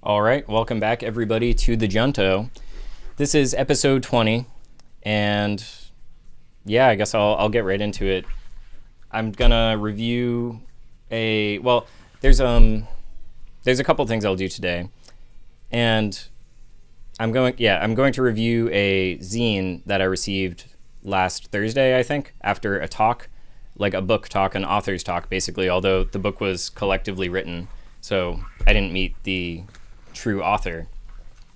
All right, welcome back everybody to the Junto. This is episode 20, and yeah, I guess I'll get right into it. I'm gonna review there's a couple things I'll do today, and I'm going to review a zine that I received last Thursday, I think, after a talk, like a book talk, an author's talk, basically, although the book was collectively written, so I didn't meet the true author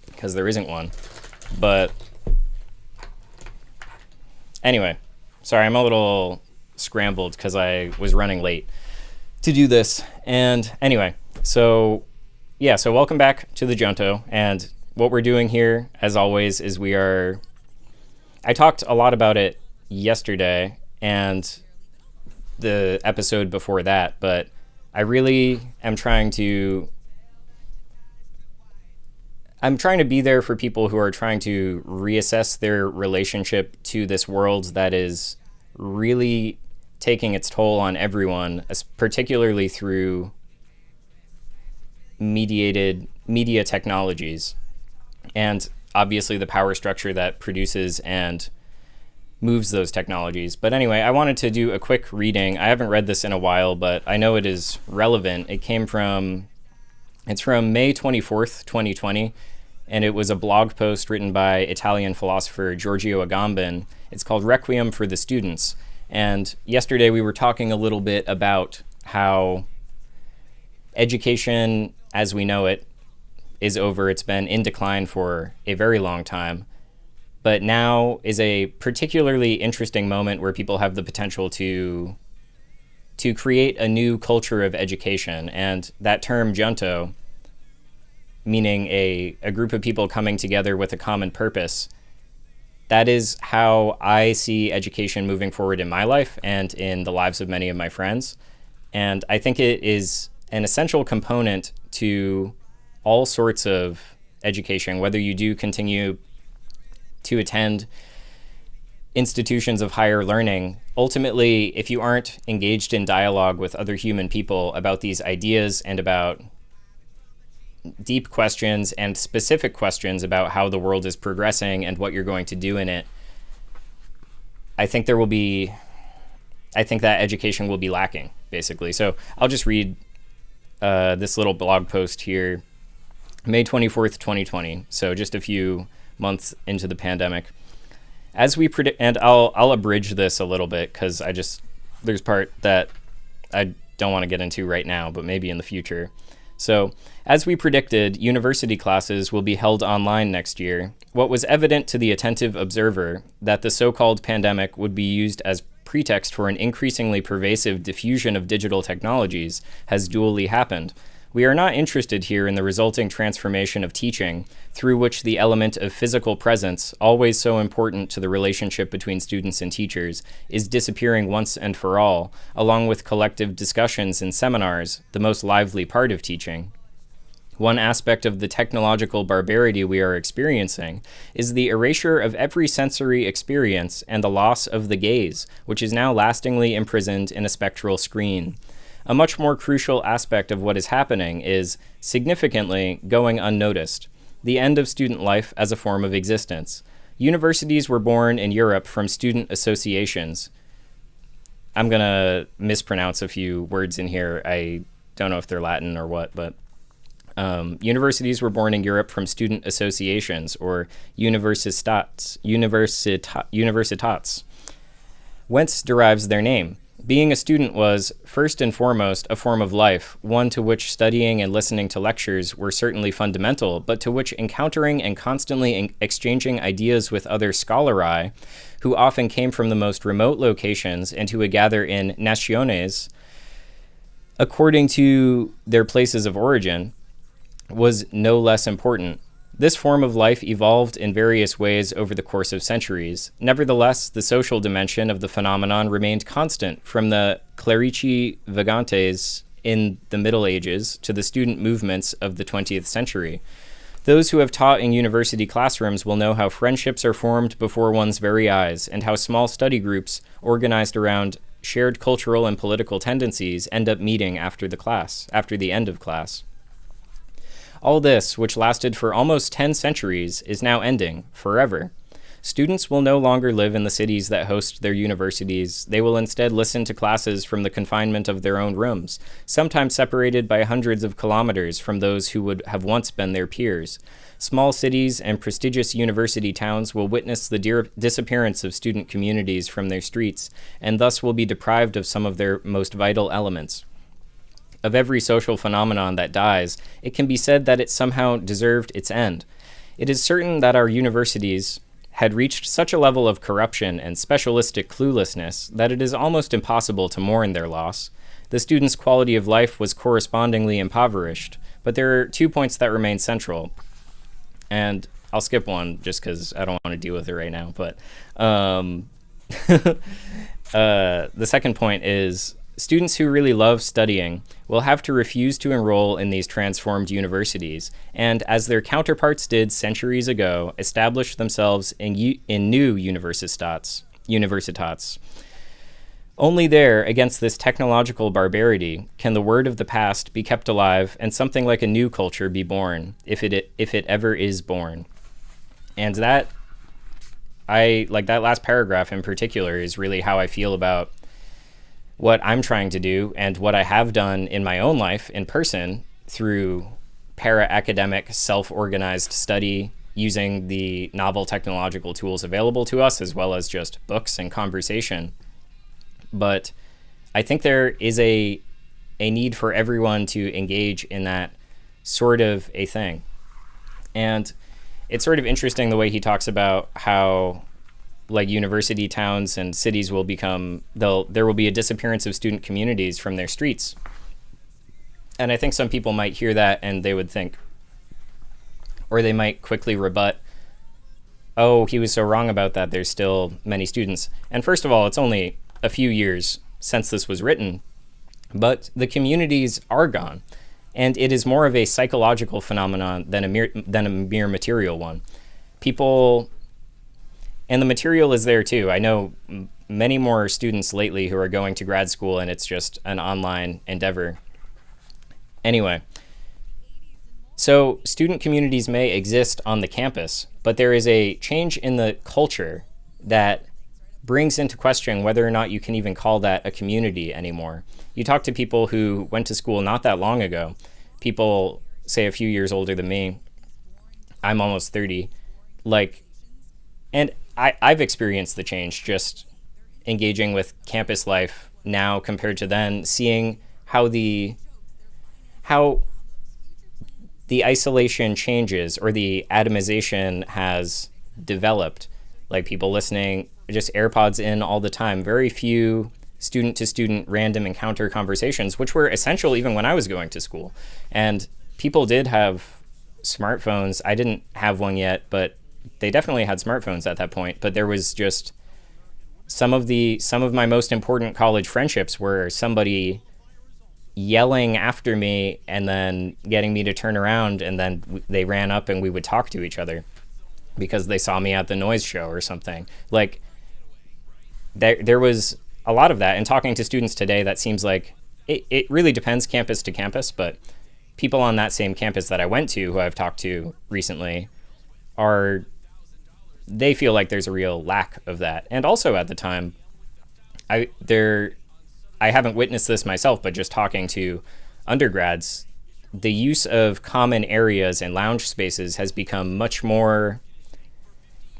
because there isn't one. But anyway, sorry, I'm a little scrambled because I was running late to do this. And anyway, so welcome back to the Junto. And what we're doing here, as always, is I talked a lot about it yesterday and the episode before that, but I really am trying to be there for people who are trying to reassess their relationship to this world that is really taking its toll on everyone, particularly through media technologies, and obviously the power structure that produces and moves those technologies. But anyway, I wanted to do a quick reading. I haven't read this in a while, but I know it is relevant. It's from May 24th, 2020, and it was a blog post written by Italian philosopher Giorgio Agamben. It's called Requiem for the Students. And yesterday we were talking a little bit about how education as we know it is over. It's been in decline for a very long time. But now is a particularly interesting moment where people have the potential to create a new culture of education. And that term, Junto, meaning a group of people coming together with a common purpose, that is how I see education moving forward in my life and in the lives of many of my friends. And I think it is an essential component to all sorts of education, whether you do continue to attend institutions of higher learning. Ultimately, if you aren't engaged in dialogue with other human people about these ideas and about deep questions and specific questions about how the world is progressing and what you're going to do in it, I think that education will be lacking, basically. So I'll just read this little blog post here, May 24th, 2020. So just a few months into the pandemic. As we predict, and I'll abridge this a little bit because there's part that I don't want to get into right now, but maybe in the future. So, as we predicted, university classes will be held online next year. What was evident to the attentive observer, that the so-called pandemic would be used as pretext for an increasingly pervasive diffusion of digital technologies, has duly happened. We are not interested here in the resulting transformation of teaching, through which the element of physical presence, always so important to the relationship between students and teachers, is disappearing once and for all, along with collective discussions and seminars, the most lively part of teaching. One aspect of the technological barbarity we are experiencing is the erasure of every sensory experience and the loss of the gaze, which is now lastingly imprisoned in a spectral screen. A much more crucial aspect of what is happening is, significantly, going unnoticed: the end of student life as a form of existence. Universities were born in Europe from student associations. I'm going to mispronounce a few words in here. I don't know if they're Latin or what, but universities were born in Europe from student associations, or universitats, whence derives their name. Being a student was, first and foremost, a form of life, one to which studying and listening to lectures were certainly fundamental, but to which encountering and constantly exchanging ideas with other scholari, who often came from the most remote locations and who would gather in nationes according to their places of origin, was no less important. This form of life evolved in various ways over the course of centuries. Nevertheless, the social dimension of the phenomenon remained constant, from the clerici vagantes in the Middle Ages to the student movements of the 20th century. Those who have taught in university classrooms will know how friendships are formed before one's very eyes, and how small study groups, organized around shared cultural and political tendencies, end up meeting after the end of class. All this, which lasted for almost 10 centuries, is now ending forever. Students will no longer live in the cities that host their universities. They will instead listen to classes from the confinement of their own rooms, sometimes separated by hundreds of kilometers from those who would have once been their peers. Small cities and prestigious university towns will witness the disappearance of student communities from their streets, and thus will be deprived of some of their most vital elements. Of every social phenomenon that dies, it can be said that it somehow deserved its end. It is certain that our universities had reached such a level of corruption and specialistic cluelessness that it is almost impossible to mourn their loss. The students' quality of life was correspondingly impoverished, but there are 2 points that remain central. And I'll skip one just because I don't want to deal with it right now. But the second point is students who really love studying will have to refuse to enroll in these transformed universities, and as their counterparts did centuries ago, establish themselves in new universitats. Only there, against this technological barbarity, can the word of the past be kept alive and something like a new culture be born, if it ever is born. And that, that last paragraph in particular is really how I feel about what I'm trying to do and what I have done in my own life in person through para-academic, self-organized study using the novel technological tools available to us, as well as just books and conversation. But I think there is a need for everyone to engage in that sort of a thing. And it's sort of interesting the way he talks about how university towns and cities will become, there will be a disappearance of student communities from their streets. And I think some people might hear that and they would think, or they might quickly rebut, oh, he was so wrong about that, there's still many students. And first of all, it's only a few years since this was written, but the communities are gone. And it is more of a psychological phenomenon than a mere material one. People, and the material is there too. I know many more students lately who are going to grad school and it's just an online endeavor. Anyway, so student communities may exist on the campus, but there is a change in the culture that brings into question whether or not you can even call that a community anymore. You talk to people who went to school not that long ago, people, say, a few years older than me. I'm almost 30. And I've experienced the change just engaging with campus life now compared to then, seeing how the isolation changes or the atomization has developed. Like people listening, just AirPods in all the time. Very few student-to-student random encounter conversations, which were essential even when I was going to school. And people did have smartphones. I didn't have one yet, but they definitely had smartphones at that point. But there was just some of my most important college friendships were somebody yelling after me and then getting me to turn around, and then they ran up and we would talk to each other because they saw me at the noise show or something. Like there was a lot of that. And talking to students today, that seems like it really depends campus to campus, but people on that same campus that I went to, who I've talked to recently, they feel like there's a real lack of that. And also at the time, I haven't witnessed this myself, but just talking to undergrads, the use of common areas and lounge spaces has become much more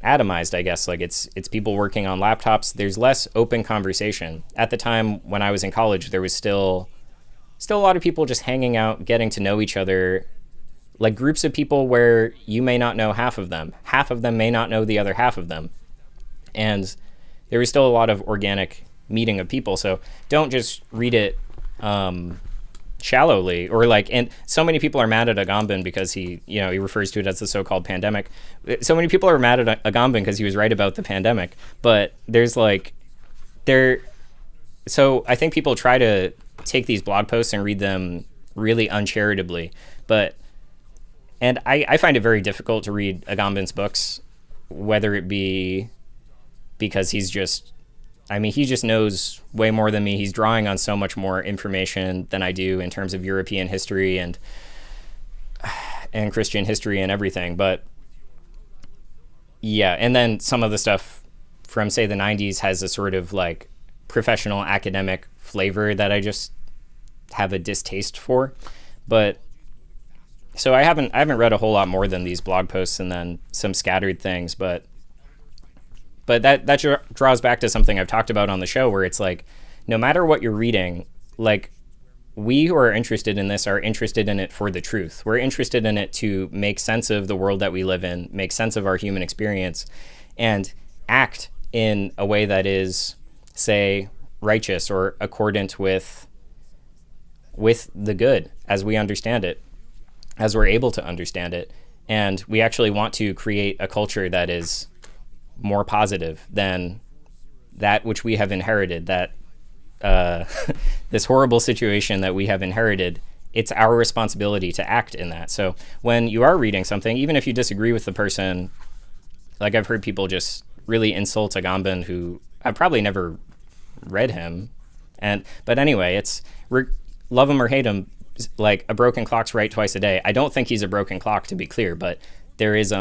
atomized, I guess. Like it's people working on laptops. There's less open conversation. At the time when I was in college, there was still a lot of people just hanging out, getting to know each other, like groups of people where you may not know half of them. Half of them may not know the other half of them. And there was still a lot of organic meeting of people. So don't just read it shallowly, or and so many people are mad at Agamben because he refers to it as the so-called pandemic. So many people are mad at Agamben because he was right about the pandemic, but so I think people try to take these blog posts and read them really uncharitably, and I find it very difficult to read Agamben's books, whether it be because he just knows way more than me. He's drawing on so much more information than I do in terms of European history. And and Christian history and everything. But yeah, and then some of the stuff from, say, the 90s has a sort of like professional academic flavor that I just have a distaste for. But so I haven't read a whole lot more than these blog posts and then some scattered things, but that draws back to something I've talked about on the show, where it's like, no matter what you're reading, like, we who are interested in this are interested in it for the truth. We're interested in it to make sense of the world that we live in, make sense of our human experience, and act in a way that is, say, righteous or accordant with the good as we understand it, as we're able to understand it. And we actually want to create a culture that is more positive than that which we have inherited, that this horrible situation that we have inherited. It's our responsibility to act in that. So when you are reading something, even if you disagree with the person, like I've heard people just really insult Agamben, who I've probably never read him. But anyway, it's love him or hate him, like a broken clock's right twice a day. I don't think he's a broken clock, to be clear, but there's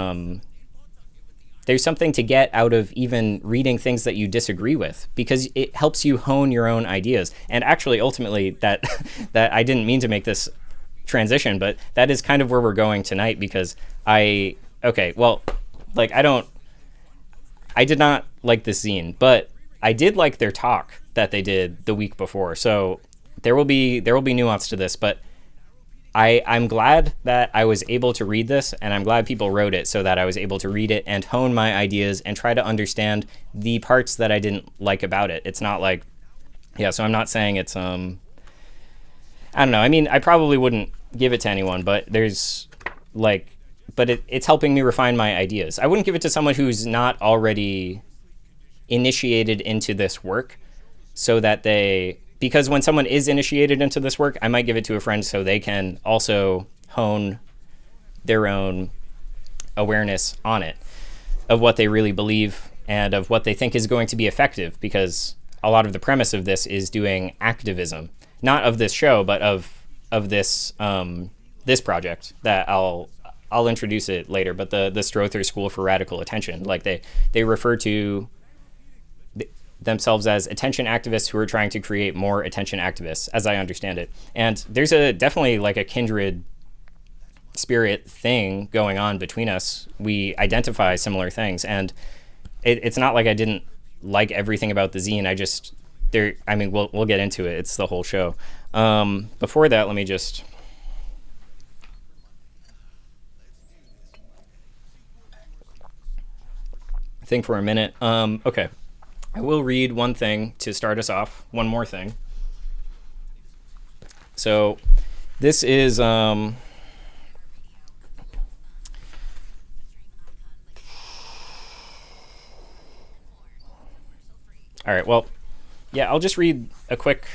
something to get out of even reading things that you disagree with, because it helps you hone your own ideas. And actually, ultimately, that I didn't mean to make this transition, but that is kind of where we're going tonight, because I did not like this zine, but I did like their talk that they did the week before. So there will be nuance to this, but I'm glad that I was able to read this, and I'm glad people wrote it so that I was able to read it and hone my ideas and try to understand the parts that I didn't like about it. It's not like, so I'm not saying it's, I don't know. I mean, I probably wouldn't give it to anyone, but it's helping me refine my ideas. I wouldn't give it to someone who's not already initiated into this work, because when someone is initiated into this work, I might give it to a friend so they can also hone their own awareness on it, of what they really believe and of what they think is going to be effective, because a lot of the premise of this is doing activism, not of this show, but of this this project that I'll introduce it later, but the Strother School for Radical Attention. Like they refer to themselves as attention activists who are trying to create more attention activists, as I understand it. And there's definitely like a kindred spirit thing going on between us. We identify similar things, and it's not like I didn't like everything about the zine. We'll get into it. It's the whole show. Before that, let me just think for a minute. Okay. I will read one thing to start us off, one more thing. So this is, all right, well, I'll just read a quick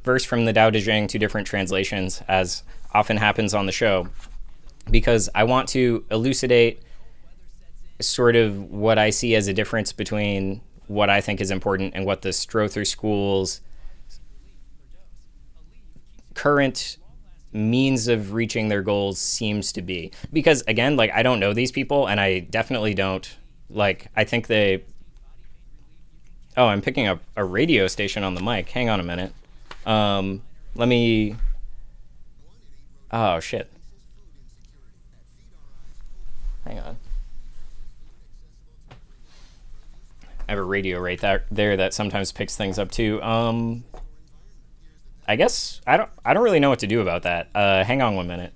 verse from the Tao Te Ching, two different translations, as often happens on the show, because I want to elucidate sort of what I see as a difference between what I think is important and what the Strother School's current means of reaching their goals seems to be. Because again, like, I don't know these people, and I definitely don't, like, I think I'm picking up a radio station on the mic. Hang on a minute. Let me, oh shit. Hang on. I have a radio right there that sometimes picks things up too. I guess I don't really know what to do about that. Hang on 1 minute.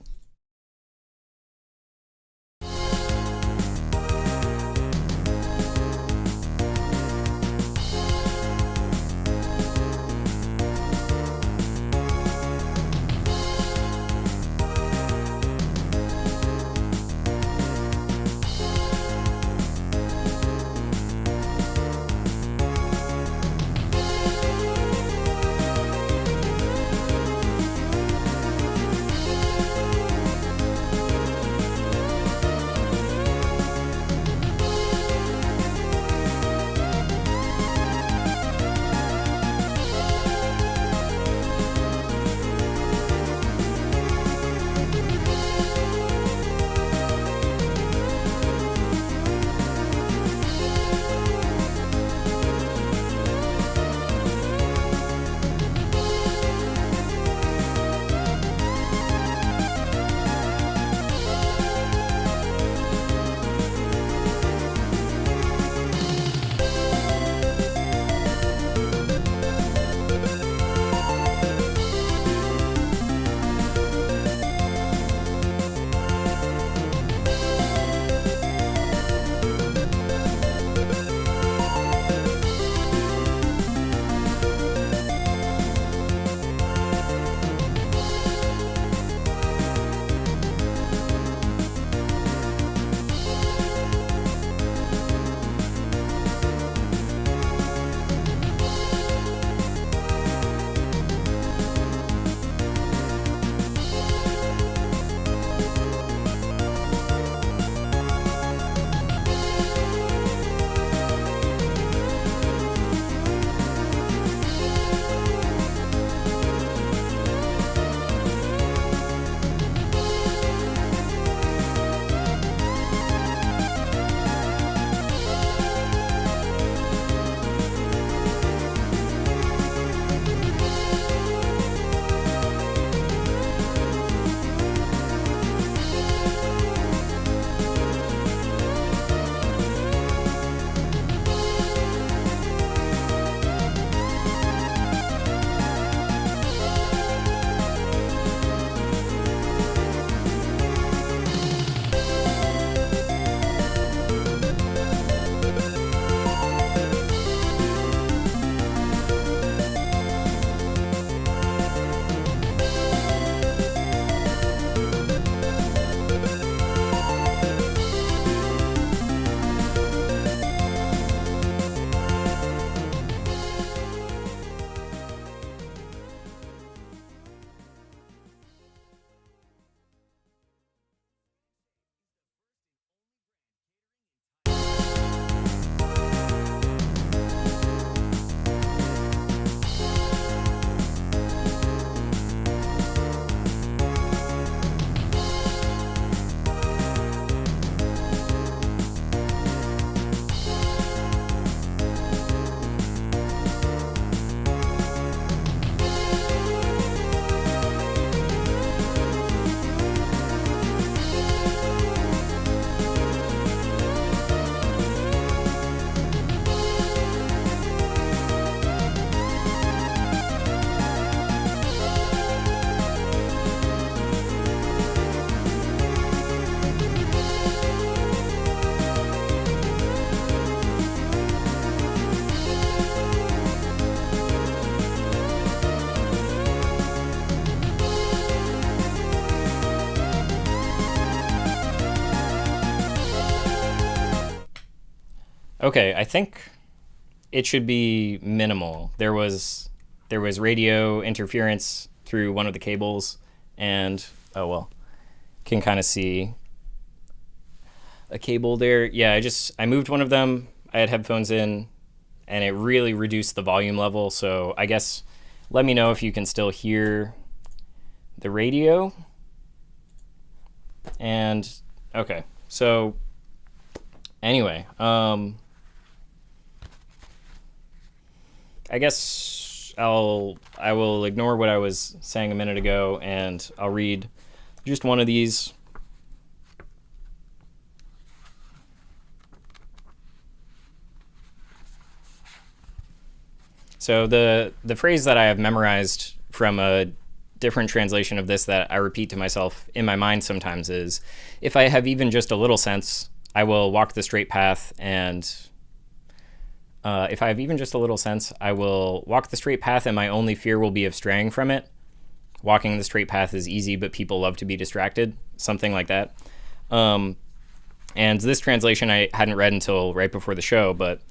Okay, I think it should be minimal. There was radio interference through one of the cables, and oh well, can kind of see a cable there. Yeah, I moved one of them. I had headphones in, and it really reduced the volume level. So I guess let me know if you can still hear the radio. And okay, so anyway, I guess I will ignore what I was saying a minute ago, and I'll read just one of these. So the phrase that I have memorized from a different translation of this that I repeat to myself in my mind sometimes is, if I have even just a little sense, I will walk the straight path, and if I have even just a little sense, I will walk the straight path, and my only fear will be of straying from it. Walking the straight path is easy, but people love to be distracted. Something like that. And this translation I hadn't read until right before the show, but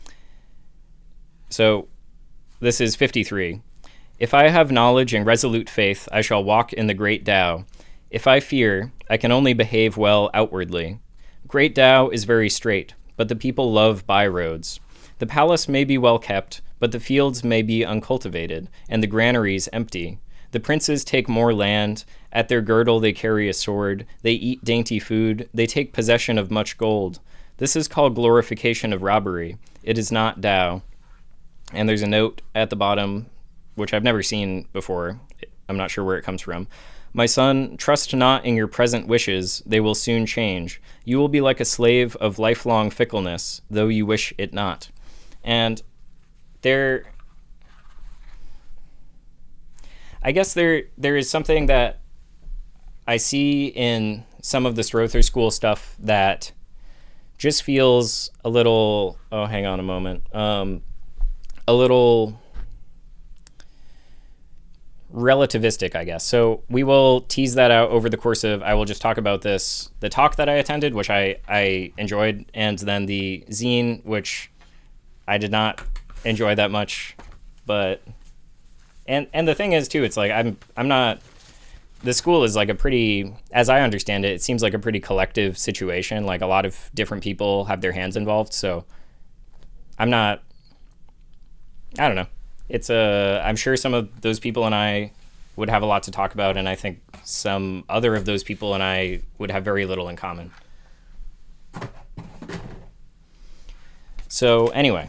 so this is 53. If I have knowledge and resolute faith, I shall walk in the great Tao. If I fear, I can only behave well outwardly. Great Tao is very straight, but the people love byroads. The palace may be well kept, but the fields may be uncultivated, and the granaries empty. The princes take more land. At their girdle they carry a sword. They eat dainty food. They take possession of much gold. This is called glorification of robbery. It is not Tao. And there's a note at the bottom, which I've never seen before. I'm not sure where it comes from. My son, trust not in your present wishes. They will soon change. You will be like a slave of lifelong fickleness, though you wish it not. And I guess there is something that I see in some of the Strother School stuff that just feels a little, oh, hang on a moment, a little relativistic, I guess. So we will tease that out over the course of, I will just talk about the talk that I attended, which I enjoyed, and then the zine, which I did not enjoy that much. But and the thing is too, it's like I'm not, the school is like a pretty, as I understand it, it seems like a pretty collective situation. Like a lot of different people have their hands involved. So I don't know. I'm sure some of those people and I would have a lot to talk about, and I think some other of those people and I would have very little in common. So anyway,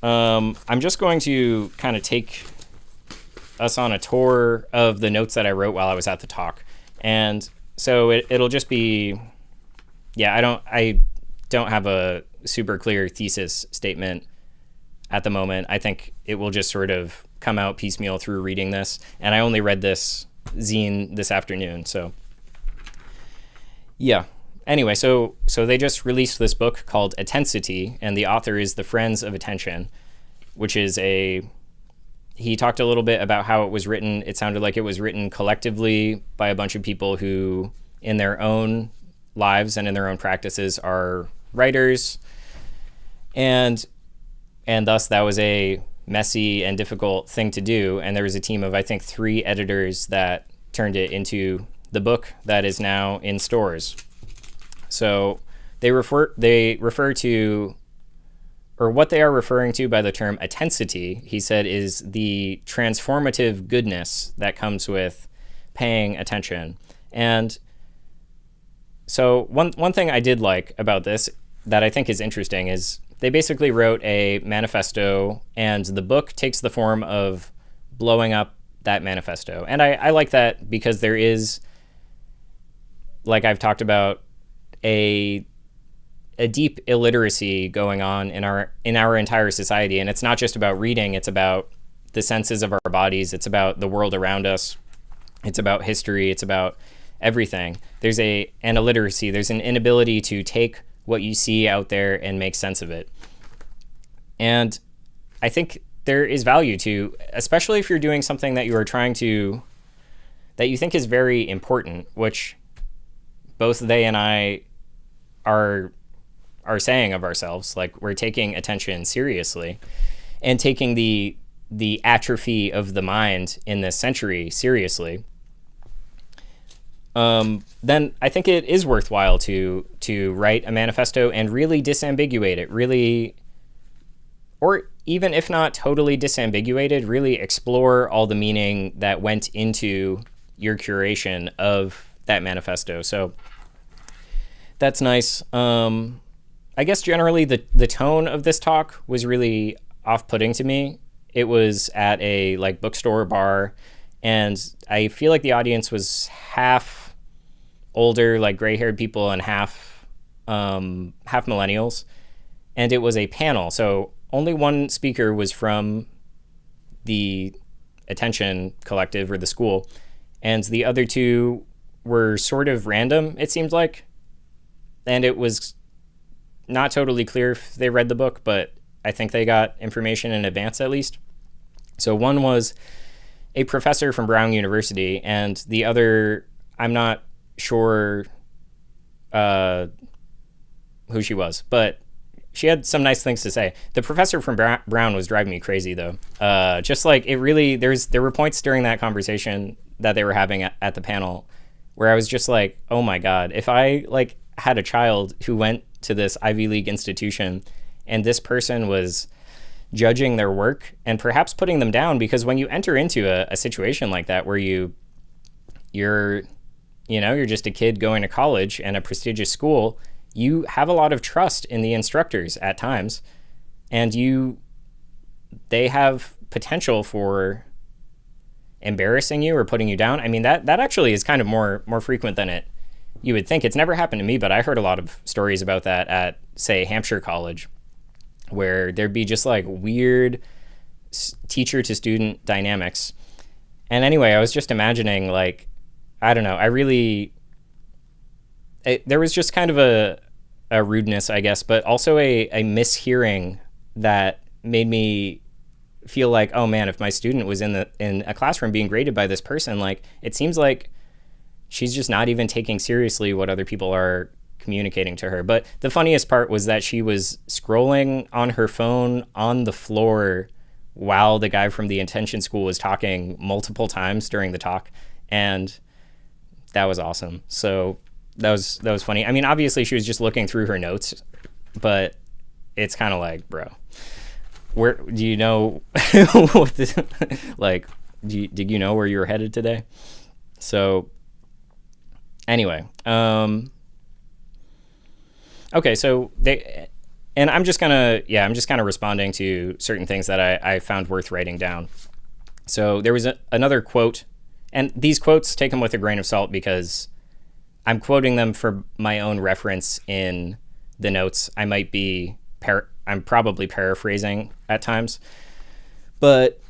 I'm just going to kind of take us on a tour of the notes that I wrote while I was at the talk. And so it'll just be, yeah, I don't have a super clear thesis statement at the moment. I think it will just sort of come out piecemeal through reading this. And I only read this zine this afternoon. So yeah. Anyway, so they just released this book called Attensity, and the author is the Friends of Attention, which is he talked a little bit about how it was written. It sounded like it was written collectively by a bunch of people who, in their own lives and in their own practices, are writers. And thus that was a messy and difficult thing to do. And there was a team of, I think, 3 editors that turned it into the book that is now in stores. So they refer to, or what they are referring to by the term attensity, he said, is the transformative goodness that comes with paying attention. And so one thing I did like about this that I think is interesting is they basically wrote a manifesto, and the book takes the form of blowing up that manifesto. And I like that because there is, like I've talked about, a deep illiteracy going on in our entire society. And it's not just about reading, it's about the senses of our bodies, it's about the world around us, it's about history, it's about everything. There's an illiteracy, there's an inability to take what you see out there and make sense of it. And I think there is value to, especially if you're doing something that you are trying to, that you think is very important, which both they and I are are saying of ourselves. Like, we're taking attention seriously and taking the atrophy of the mind in this century seriously, then I think it is worthwhile to write a manifesto and really disambiguate it, really, or even if not totally disambiguated, really explore all the meaning that went into your curation of that manifesto. So that's nice. I guess generally the tone of this talk was really off-putting to me. It was at a like bookstore bar, and I feel like the audience was half older, like gray-haired people, and half millennials. And it was a panel, so only one speaker was from the Attention Collective or the school, and the other two were sort of random, it seemed like. And it was not totally clear if they read the book, but I think they got information in advance at least. So one was a professor from Brown University, and the other, I'm not sure who she was, but she had some nice things to say. The professor from Brown was driving me crazy, though. Just like it really, there were points during that conversation that they were having at the panel where I was just like, oh my God, if I like had a child who went to this Ivy League institution and this person was judging their work and perhaps putting them down, because when you enter into a situation like that where you're just a kid going to college and a prestigious school, you have a lot of trust in the instructors at times, and they have potential for embarrassing you or putting you down. I mean, that actually is kind of more frequent than you would think. It's never happened to me, but I heard a lot of stories about that at, say, Hampshire College, where there'd be just like weird teacher to student dynamics. And anyway, I was just imagining, like, I don't know, there was just kind of a rudeness, I guess, but also a mishearing that made me feel like, oh man, if my student was in a classroom being graded by this person, like, it seems like she's just not even taking seriously what other people are communicating to her. But the funniest part was that she was scrolling on her phone on the floor while the guy from the Intention School was talking multiple times during the talk, and that was awesome. So that was funny. I mean, obviously she was just looking through her notes, but it's kind of like, bro, where do you know what this, like, did you know where you were headed today? So anyway, okay, so I'm just kind of responding to certain things that I found worth writing down. So there was another quote, and these quotes, take them with a grain of salt because I'm quoting them for my own reference in the notes. I'm probably paraphrasing at times, but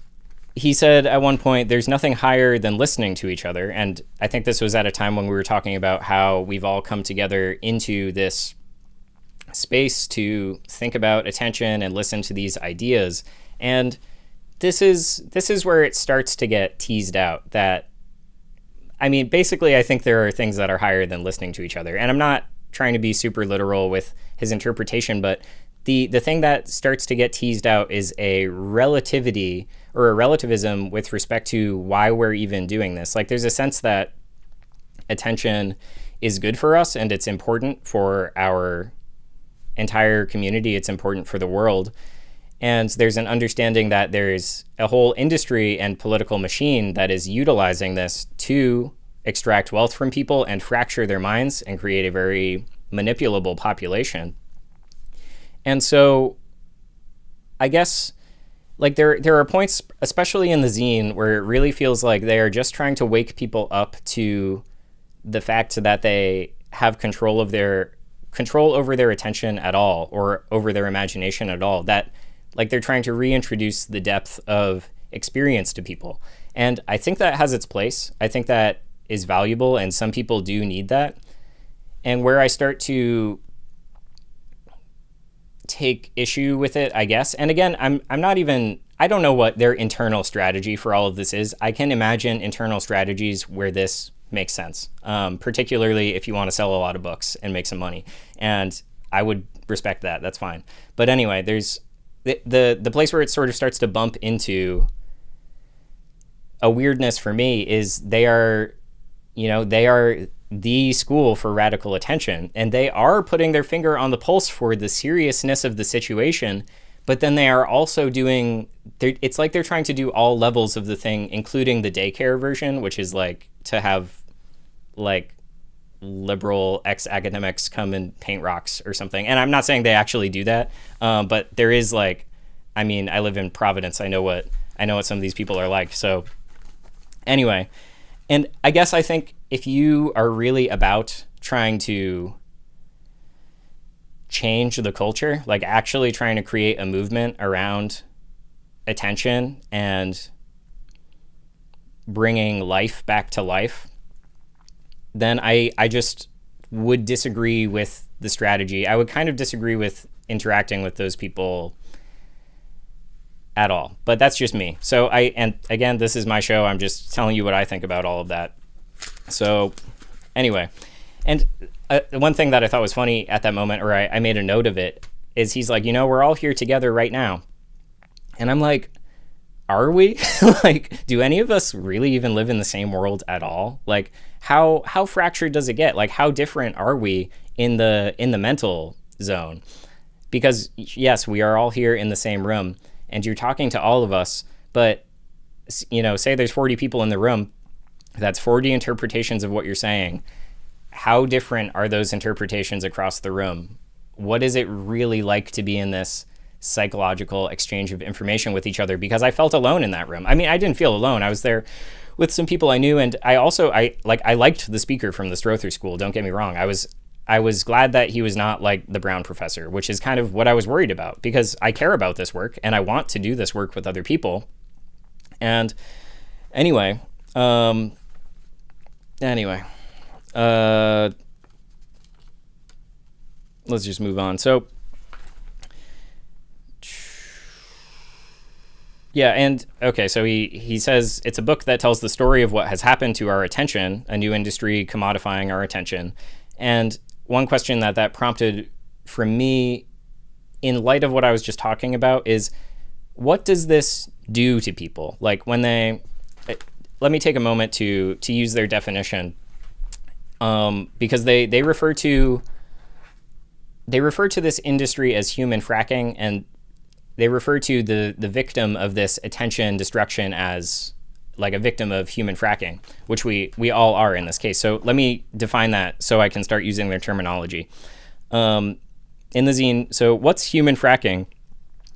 he said at one point, there's nothing higher than listening to each other. And I think this was at a time when we were talking about how we've all come together into this space to think about attention and listen to these ideas. And this is where it starts to get teased out that, I mean, basically, I think there are things that are higher than listening to each other. And I'm not trying to be super literal with his interpretation, but the thing that starts to get teased out is a relativity or a relativism with respect to why we're even doing this. Like, there's a sense that attention is good for us and it's important for our entire community. It's important for the world. And there's an understanding that there's a whole industry and political machine that is utilizing this to extract wealth from people and fracture their minds and create a very manipulable population. And so I guess, like, there are points, especially in the zine, where it really feels like they are just trying to wake people up to the fact that they have control over their attention at all, or over their imagination at all, that, like, they're trying to reintroduce the depth of experience to people. And I think that has its place. I think that is valuable, and some people do need that. And where I start to take issue with it, I guess, and again, I don't know what their internal strategy for all of this is. I can imagine internal strategies where this makes sense, particularly if you want to sell a lot of books and make some money. And I would respect that. That's fine. But anyway, there's the place where it sort of starts to bump into a weirdness for me is they are the school for radical attention, and they are putting their finger on the pulse for the seriousness of the situation, but then they are also doing, it's like they're trying to do all levels of the thing, including the daycare version, which is like to have like liberal ex-academics come and paint rocks or something. And I'm not saying they actually do that, but there is like, I mean, I live in Providence. I know what some of these people are like. So anyway, and I guess I think if you are really about trying to change the culture, like actually trying to create a movement around attention and bringing life back to life, then I just would disagree with the strategy. I would kind of disagree with interacting with those people at all, but that's just me. So and again, this is my show. I'm just telling you what I think about all of that. So anyway, and one thing that I thought was funny at that moment, or I made a note of it, is he's like, we're all here together right now. And I'm like, are we? Like, do any of us really even live in the same world at all? Like, how fractured does it get? Like, how different are we in the mental zone? Because yes, we are all here in the same room, and you're talking to all of us, but say there's 40 people in the room, that's 40 interpretations of what you're saying. How different are those interpretations across the room? What is it really like to be in this psychological exchange of information with each other? Because I felt alone in that room. I mean, I didn't feel alone. I was there with some people I knew, and I liked the speaker from the Strother School. Don't get me wrong. I was glad that he was not like the Brown professor, which is kind of what I was worried about, because I care about this work and I want to do this work with other people. And anyway, let's just move on. So yeah, and okay, so he says it's a book that tells the story of what has happened to our attention, a new industry commodifying our attention. And one question that prompted from me, in light of what I was just talking about, is what does this do to people? Like, when let me take a moment to use their definition, because they refer to this industry as human fracking, and they refer to the victim of this attention destruction as like a victim of human fracking, which we all are in this case. So let me define that so I can start using their terminology. In the zine, so what's human fracking?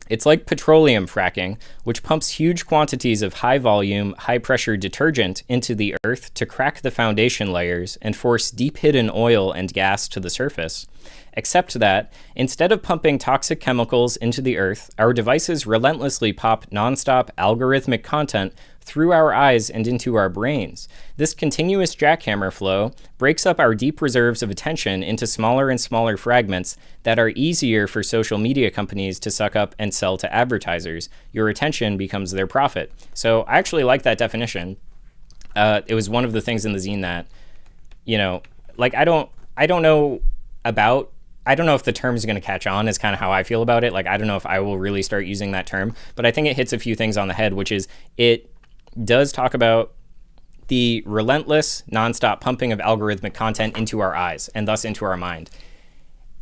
It's like petroleum fracking, which pumps huge quantities of high-volume, high-pressure detergent into the earth to crack the foundation layers and force deep-hidden oil and gas to the surface. Except that, instead of pumping toxic chemicals into the earth, our devices relentlessly pop nonstop algorithmic content through our eyes and into our brains. This continuous jackhammer flow breaks up our deep reserves of attention into smaller and smaller fragments that are easier for social media companies to suck up and sell to advertisers. Your attention becomes their profit. So I actually like that definition. It was one of the things in the zine that, like, I don't know if the term is going to catch on, is kind of how I feel about it. Like, I don't know if I will really start using that term, but I think it hits a few things on the head, which is it does talk about the relentless, nonstop pumping of algorithmic content into our eyes and thus into our mind.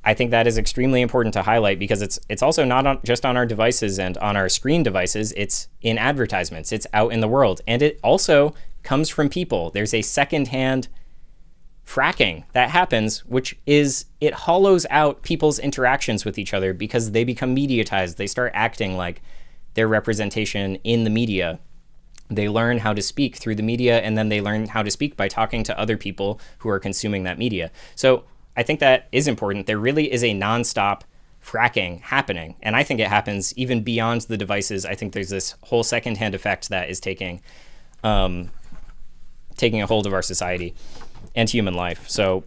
I think that is extremely important to highlight, because it's also not just on our devices and on our screen devices. It's in advertisements. It's out in the world. And it also comes from people. There's a secondhand fracking that happens, which is, it hollows out people's interactions with each other because they become mediatized. They start acting like their representation in the media. They learn how to speak through the media, and then they learn how to speak by talking to other people who are consuming that media. So I think that is important. There really is a nonstop fracking happening, and I think it happens even beyond the devices. I think there's this whole secondhand effect that is taking a hold of our society and human life. So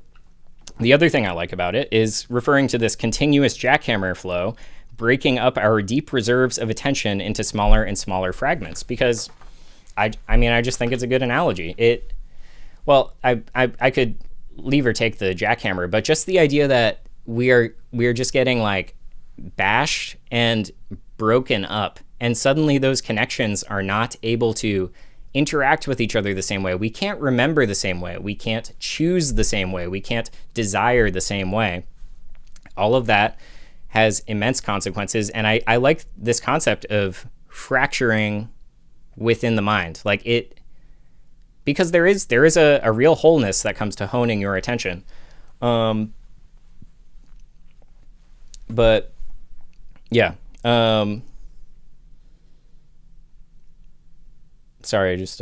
the other thing I like about it is referring to this continuous jackhammer flow, breaking up our deep reserves of attention into smaller and smaller fragments, because I just think it's a good analogy. I could leave or take the jackhammer, but just the idea that we are just getting like bashed and broken up, and suddenly those connections are not able to interact with each other the same way. We can't remember the same way. We can't choose the same way. We can't desire the same way. All of that has immense consequences. And I like this concept of fracturing within the mind. Like it, because there is a real wholeness that comes to honing your attention. But yeah. Sorry, just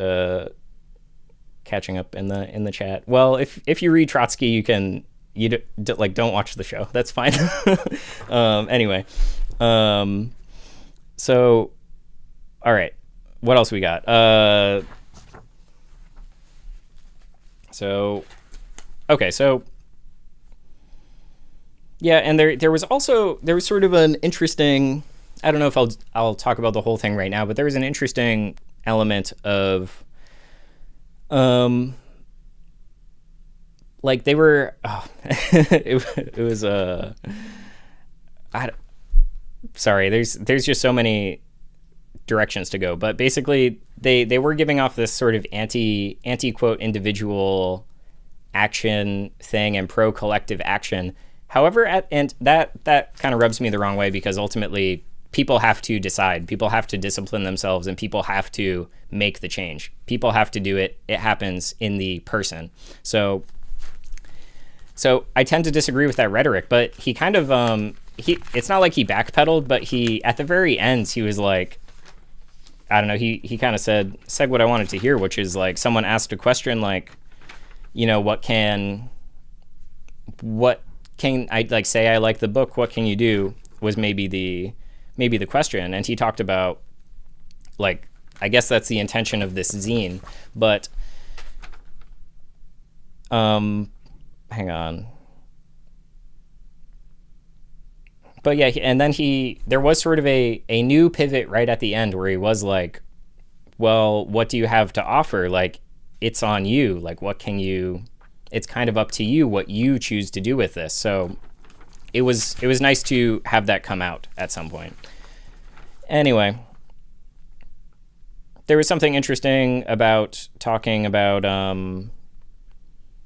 catching up in the chat. Well, if you read Trotsky, like don't watch the show. That's fine. Anyway, so all right, what else we got? So yeah, and there was sort of an interesting. I don't know if I'll talk about the whole thing right now, but there was an interesting element of like they were it was sorry, there's just so many directions to go, but basically they were giving off this sort of anti quote individual action thing and pro collective action. However, and that kind of rubs me the wrong way, because ultimately people have to decide, people have to discipline themselves, and people have to make the change. People have to do it. It happens in the person. So I tend to disagree with that rhetoric, but he kind of, it's not like he backpedaled, but he, at the very end, he was like, I don't know, he kind of said what I wanted to hear, which is like, someone asked a question like, you know, what can I like say I like the book, what can you do, was maybe the question. And he talked about, like, I guess that's the intention of this zine, but hang on. But yeah, and then there was sort of a new pivot right at the end where he was like, well, what do you have to offer? Like, it's on you. Like, it's kind of up to you what you choose to do with this. So it was nice to have that come out at some point. Anyway, there was something interesting about talking about,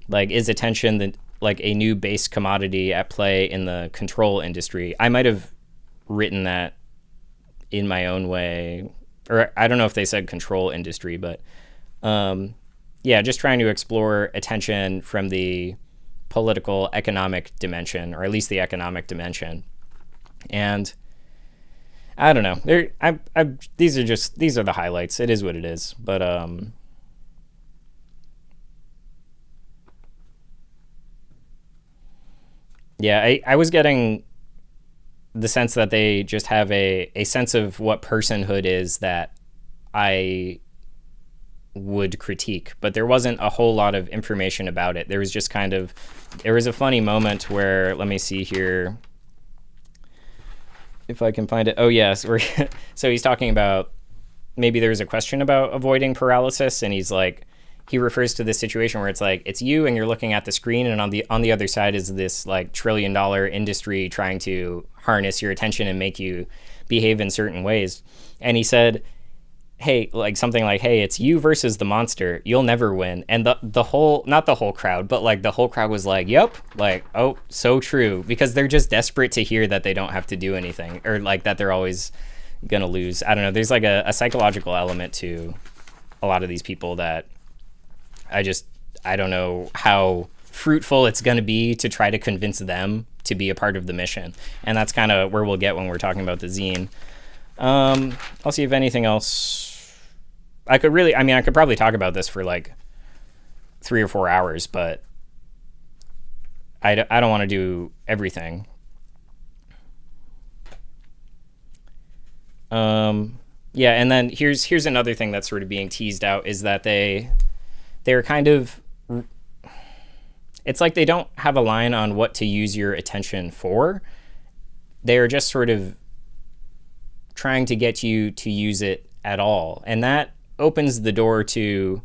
like, is attention like a new base commodity at play in the control industry? I might have written that in my own way, or I don't know if they said control industry, but yeah, just trying to explore attention from the political economic dimension, or at least the economic dimension. And I don't know. These are the highlights. It is what it is. But yeah, I was getting the sense that they just have a sense of what personhood is that I would critique, but there wasn't a whole lot of information about it. There was just there was a funny moment where, let me see here if I can find it. Oh yes, so he's talking about, maybe there was a question about avoiding paralysis, and he refers to this situation where it's like, it's you and you're looking at the screen, and on the other side is this like $1 trillion industry trying to harness your attention and make you behave in certain ways. And he said, hey, like something like, hey, it's you versus the monster, you'll never win. And the whole, not the whole crowd, but like the whole crowd was like, yep, like, oh, so true, because they're just desperate to hear that they don't have to do anything, or like that they're always gonna lose. I don't know, there's like a psychological element to a lot of these people that I don't know how fruitful it's going to be to try to convince them to be a part of the mission. And that's kind of where we'll get when we're talking about the zine. I'll see if anything else. I could probably talk about this for like 3 or 4 hours, but I don't want to do everything. Yeah, and then here's another thing that's sort of being teased out, is that they're kind of, it's like they don't have a line on what to use your attention for. They're just sort of trying to get you to use it at all. And that opens the door to,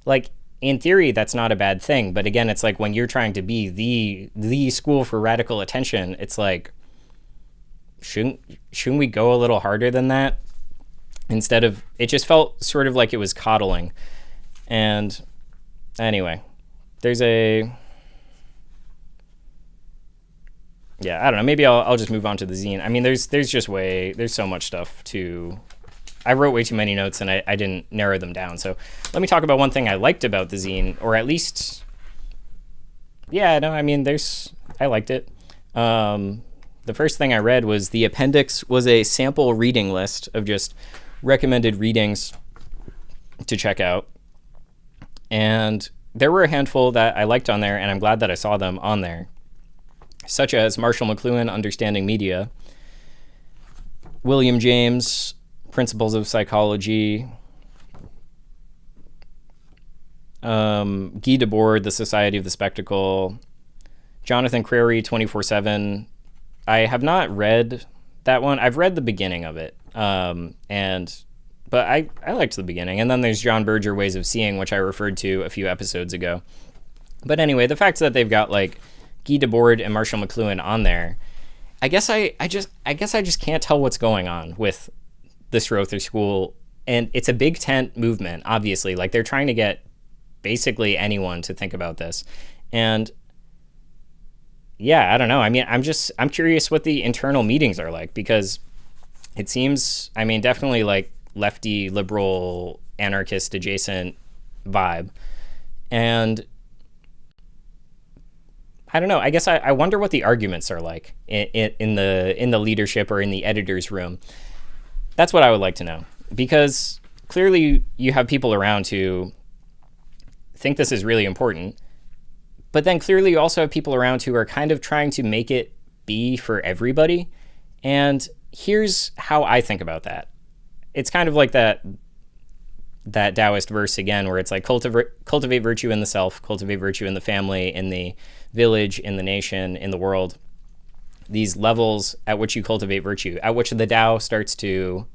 like, in theory, that's not a bad thing. But again, it's like when you're trying to be the school for radical attention, it's like, shouldn't we go a little harder than that? Instead of, it just felt sort of like it was coddling. And anyway, there's a, yeah, I don't know. Maybe I'll just move on to the zine. I mean, there's so much stuff to, I wrote way too many notes and I didn't narrow them down. So let me talk about one thing I liked about the zine, or at least, yeah, no, I mean, I liked it. The first thing I read was the appendix was a sample reading list of just recommended readings to check out. And there were a handful that I liked on there, and I'm glad that I saw them on there, such as Marshall McLuhan, Understanding Media, William James, Principles of Psychology, Guy Debord, The Society of the Spectacle, Jonathan Crary, 24/7. I have not read that one. I've read the beginning of it, but I liked the beginning. And then there's John Berger, Ways of Seeing, which I referred to a few episodes ago. But anyway, the fact that they've got like Guy Debord and Marshall McLuhan on there, I guess I just can't tell what's going on with the Strother School. And it's a big tent movement, obviously. Like, they're trying to get basically anyone to think about this. And yeah, I don't know. I mean, I'm curious what the internal meetings are like, because it seems, I mean, definitely like lefty, liberal, anarchist adjacent vibe. And I don't know. I guess I wonder what the arguments are like in the leadership or in the editor's room. That's what I would like to know, because clearly you have people around who think this is really important. But then clearly you also have people around who are kind of trying to make it be for everybody. And here's how I think about that. It's kind of like that Taoist verse again, where it's like cultivate virtue in the self, cultivate virtue in the family, in the village, in the nation, in the world. These levels at which you cultivate virtue, at which the Tao starts to,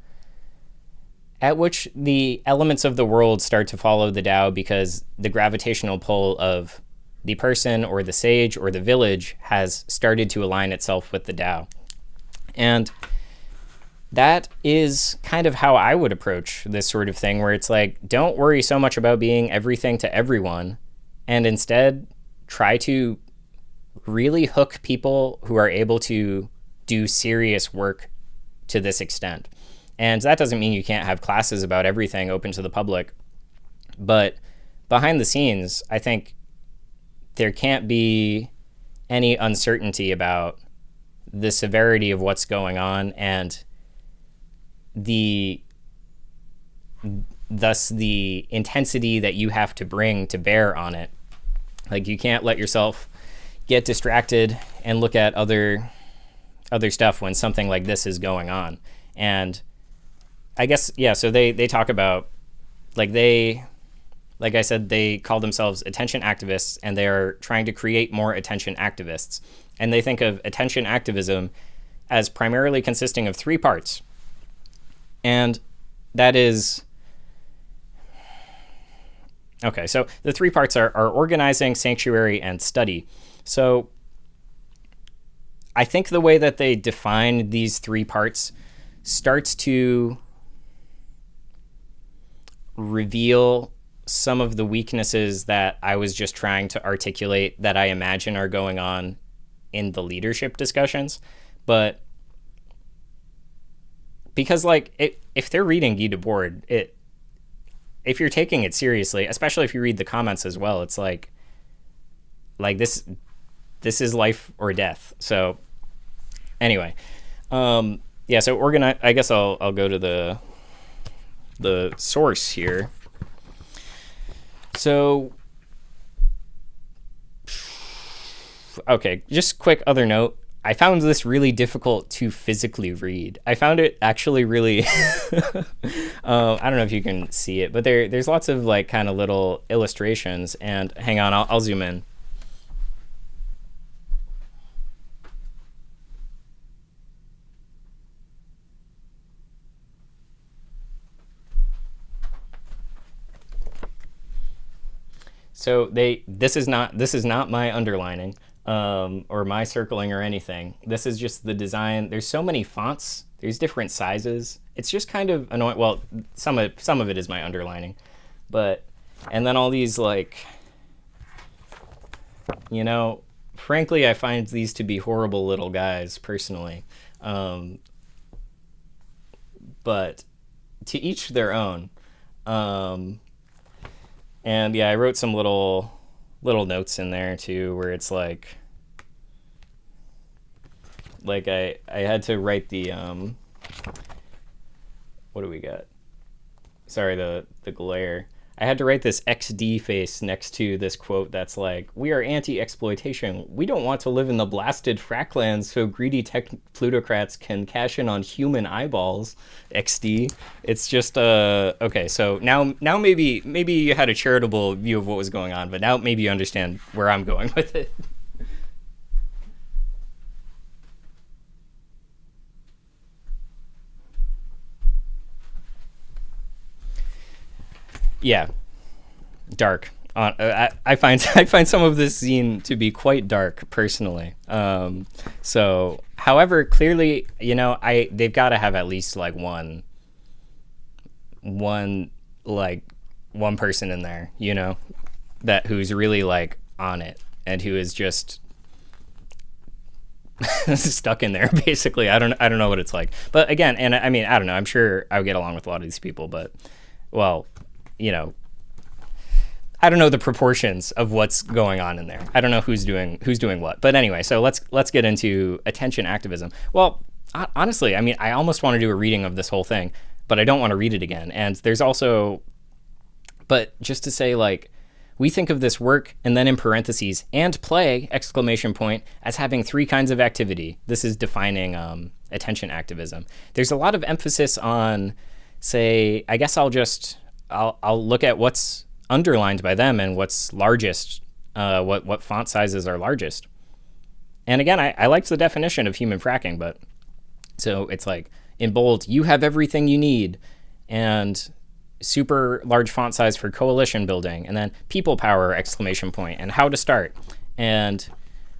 at which the elements of the world start to follow the Tao, because the gravitational pull of the person or the sage or the village has started to align itself with the Tao. And that is kind of how I would approach this sort of thing, where it's like, don't worry so much about being everything to everyone, and instead try to really hook people who are able to do serious work to this extent. And that doesn't mean you can't have classes about everything open to the public, but behind the scenes, I think there can't be any uncertainty about the severity of what's going on, and thus the intensity that you have to bring to bear on it. Like, you can't let yourself get distracted and look at other stuff when something like this is going on. And I guess, yeah, so they talk about, like I said, they call themselves attention activists, and they are trying to create more attention activists. And they think of attention activism as primarily consisting of 3 parts. And that is, okay, so the 3 parts are organizing, sanctuary, and study. So I think the way that they define these 3 parts starts to reveal some of the weaknesses that I was just trying to articulate that I imagine are going on in the leadership discussions. But because, like, if they're reading Guy Debord, if you're taking it seriously, especially if you read the comments as well, it's like this is life or death. So anyway, yeah, so I guess I'll go to the source here. So, okay, just quick other note. I found this really difficult to physically read. I found it actually really, I don't know if you can see it, but there's lots of like kind of little illustrations, and hang on, I'll zoom in. So this is not my underlining or my circling or anything. This is just the design. There's so many fonts. There's different sizes. It's just kind of annoying. Well, some of it is my underlining, but and then all these like, frankly, I find these to be horrible little guys personally. But to each their own. And yeah, I wrote some little notes in there too, where it's like I had to write the what do we got? Sorry, the glare. I had to write this XD face next to this quote that's like, "We are anti-exploitation. We don't want to live in the blasted fracklands so greedy tech plutocrats can cash in on human eyeballs." XD. It's just okay. So now maybe you had a charitable view of what was going on, but now maybe you understand where I'm going with it. Yeah, dark. I find I find some of this zine to be quite dark personally. So, however, clearly, they've got to have at least like one like one person in there, that who's really like on it and who is just stuck in there basically. I don't know what it's like, but again, and I mean, I don't know. I'm sure I would get along with a lot of these people, but well, I don't know the proportions of what's going on in there. I don't know who's doing what. But anyway, so let's get into attention activism. Well, honestly, I mean, I almost want to do a reading of this whole thing, but I don't want to read it again. And there's also, but just to say, like, we think of this work and then in parentheses and play exclamation point as having three kinds of activity. This is defining attention activism. There's a lot of emphasis on, say, I guess I'll look at what's underlined by them and what's largest, what font sizes are largest. And again, I liked the definition of human fracking, but so it's like in bold, you have everything you need, and super large font size for coalition building, and then people power exclamation point and how to start and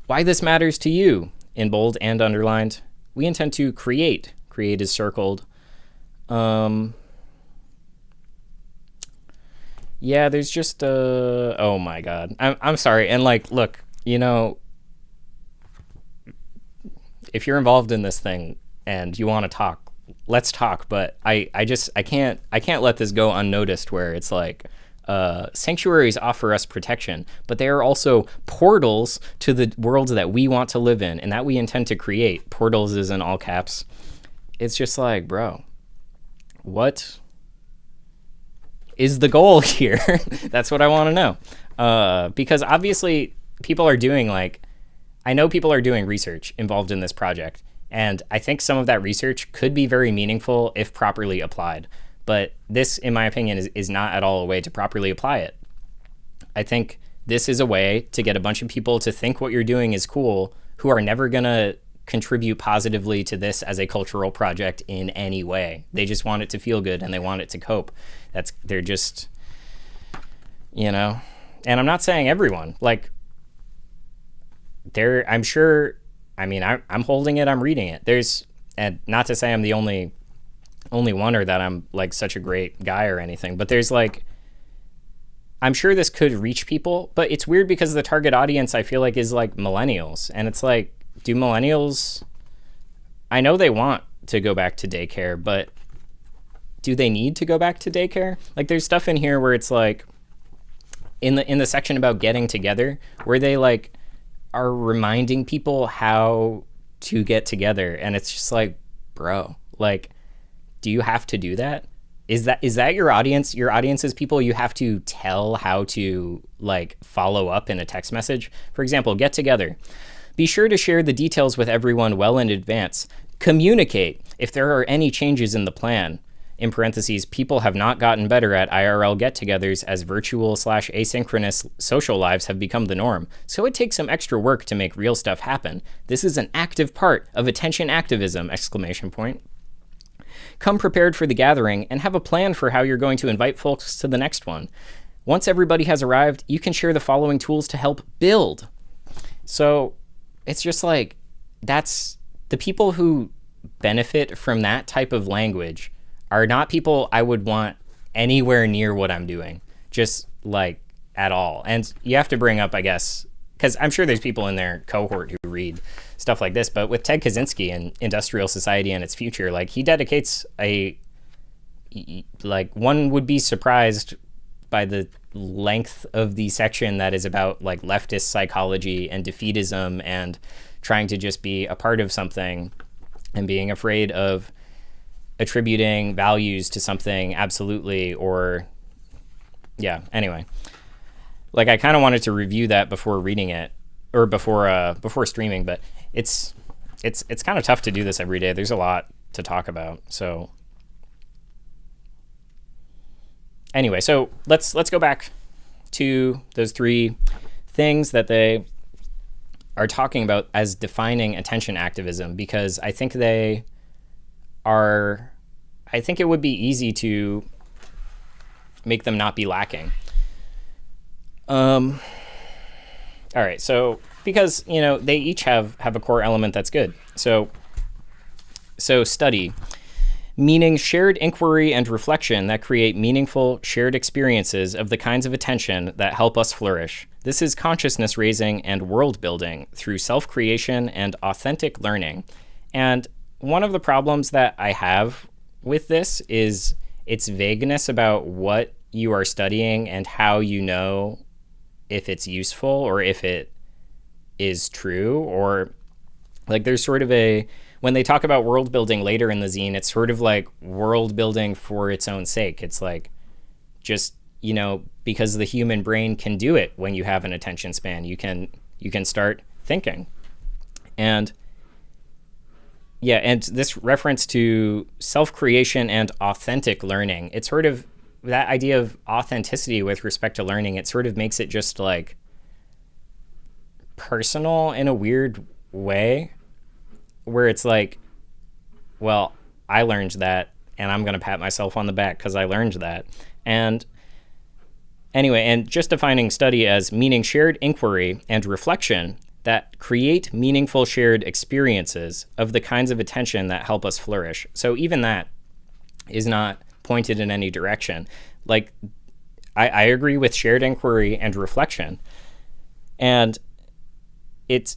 why this matters to you in bold and underlined. We intend to create is circled. Yeah, there's just oh my god. I'm sorry. And like, look, if you're involved in this thing and you want to talk, let's talk, but I can't let this go unnoticed where it's like sanctuaries offer us protection, but they are also portals to the worlds that we want to live in and that we intend to create. Portals is in all caps. It's just like, bro, what is the goal here? That's what I want to know. Because obviously people are doing I know people are doing research involved in this project, and I think some of that research could be very meaningful if properly applied. But this, in my opinion, is not at all a way to properly apply it. I think this is a way to get a bunch of people to think what you're doing is cool, who are never going to contribute positively to this as a cultural project in any way. They just want it to feel good and they want it to cope. They're just, and I'm not saying everyone, I'm sure, I mean, I'm holding it, I'm reading it. And not to say I'm the only one or that I'm like such a great guy or anything, but there's I'm sure this could reach people, but it's weird because the target audience I feel like is millennials. And it's do millennials, I know they want to go back to daycare, but do they need to go back to daycare? There's stuff in here where it's in the section about getting together, where they are reminding people how to get together, and it's just bro, do you have to do that? Is that your audience? Your audience is people you have to tell how to follow up in a text message? For example, get together. Be sure to share the details with everyone well in advance. Communicate if there are any changes in the plan. In parentheses, people have not gotten better at IRL get-togethers as virtual/asynchronous social lives have become the norm, so it takes some extra work to make real stuff happen. This is an active part of attention activism! Exclamation point. Come prepared for the gathering and have a plan for how you're going to invite folks to the next one. Once everybody has arrived, you can share the following tools to help build. So it's just like, that's the people who benefit from that type of language are not people I would want anywhere near what I'm doing, just like at all. And you have to bring up, I guess, because I'm sure there's people in their cohort who read stuff like this, but with Ted Kaczynski and Industrial Society and Its Future, like he dedicates one would be surprised by the length of the section that is about like leftist psychology and defeatism and trying to just be a part of something and being afraid of attributing values to something absolutely, or yeah, anyway. Like I kind of wanted to review that before reading it, or before streaming, but it's kind of tough to do this every day. There's a lot to talk about. So anyway, so let's go back to those three things that they are talking about as defining attention activism, because I think it would be easy to make them not be lacking. All right, so because, they each have a core element that's good. So study, meaning shared inquiry and reflection that create meaningful shared experiences of the kinds of attention that help us flourish. This is consciousness raising and world building through self-creation and authentic learning. And one of the problems that I have with this is its vagueness about what you are studying and how you know if it's useful or if it is true, or like there's sort of when they talk about world building later in the zine, it's sort of like world building for its own sake. It's like just, because the human brain can do it when you have an attention span, you can start thinking. And yeah, and this reference to self-creation and authentic learning, it's sort of that idea of authenticity with respect to learning, it sort of makes it just like personal in a weird way, where it's like, well, I learned that and I'm going to pat myself on the back because I learned that. And anyway, and just defining study as meaning shared inquiry and reflection that create meaningful shared experiences of the kinds of attention that help us flourish. So even that is not pointed in any direction. Like, I agree with shared inquiry and reflection. And it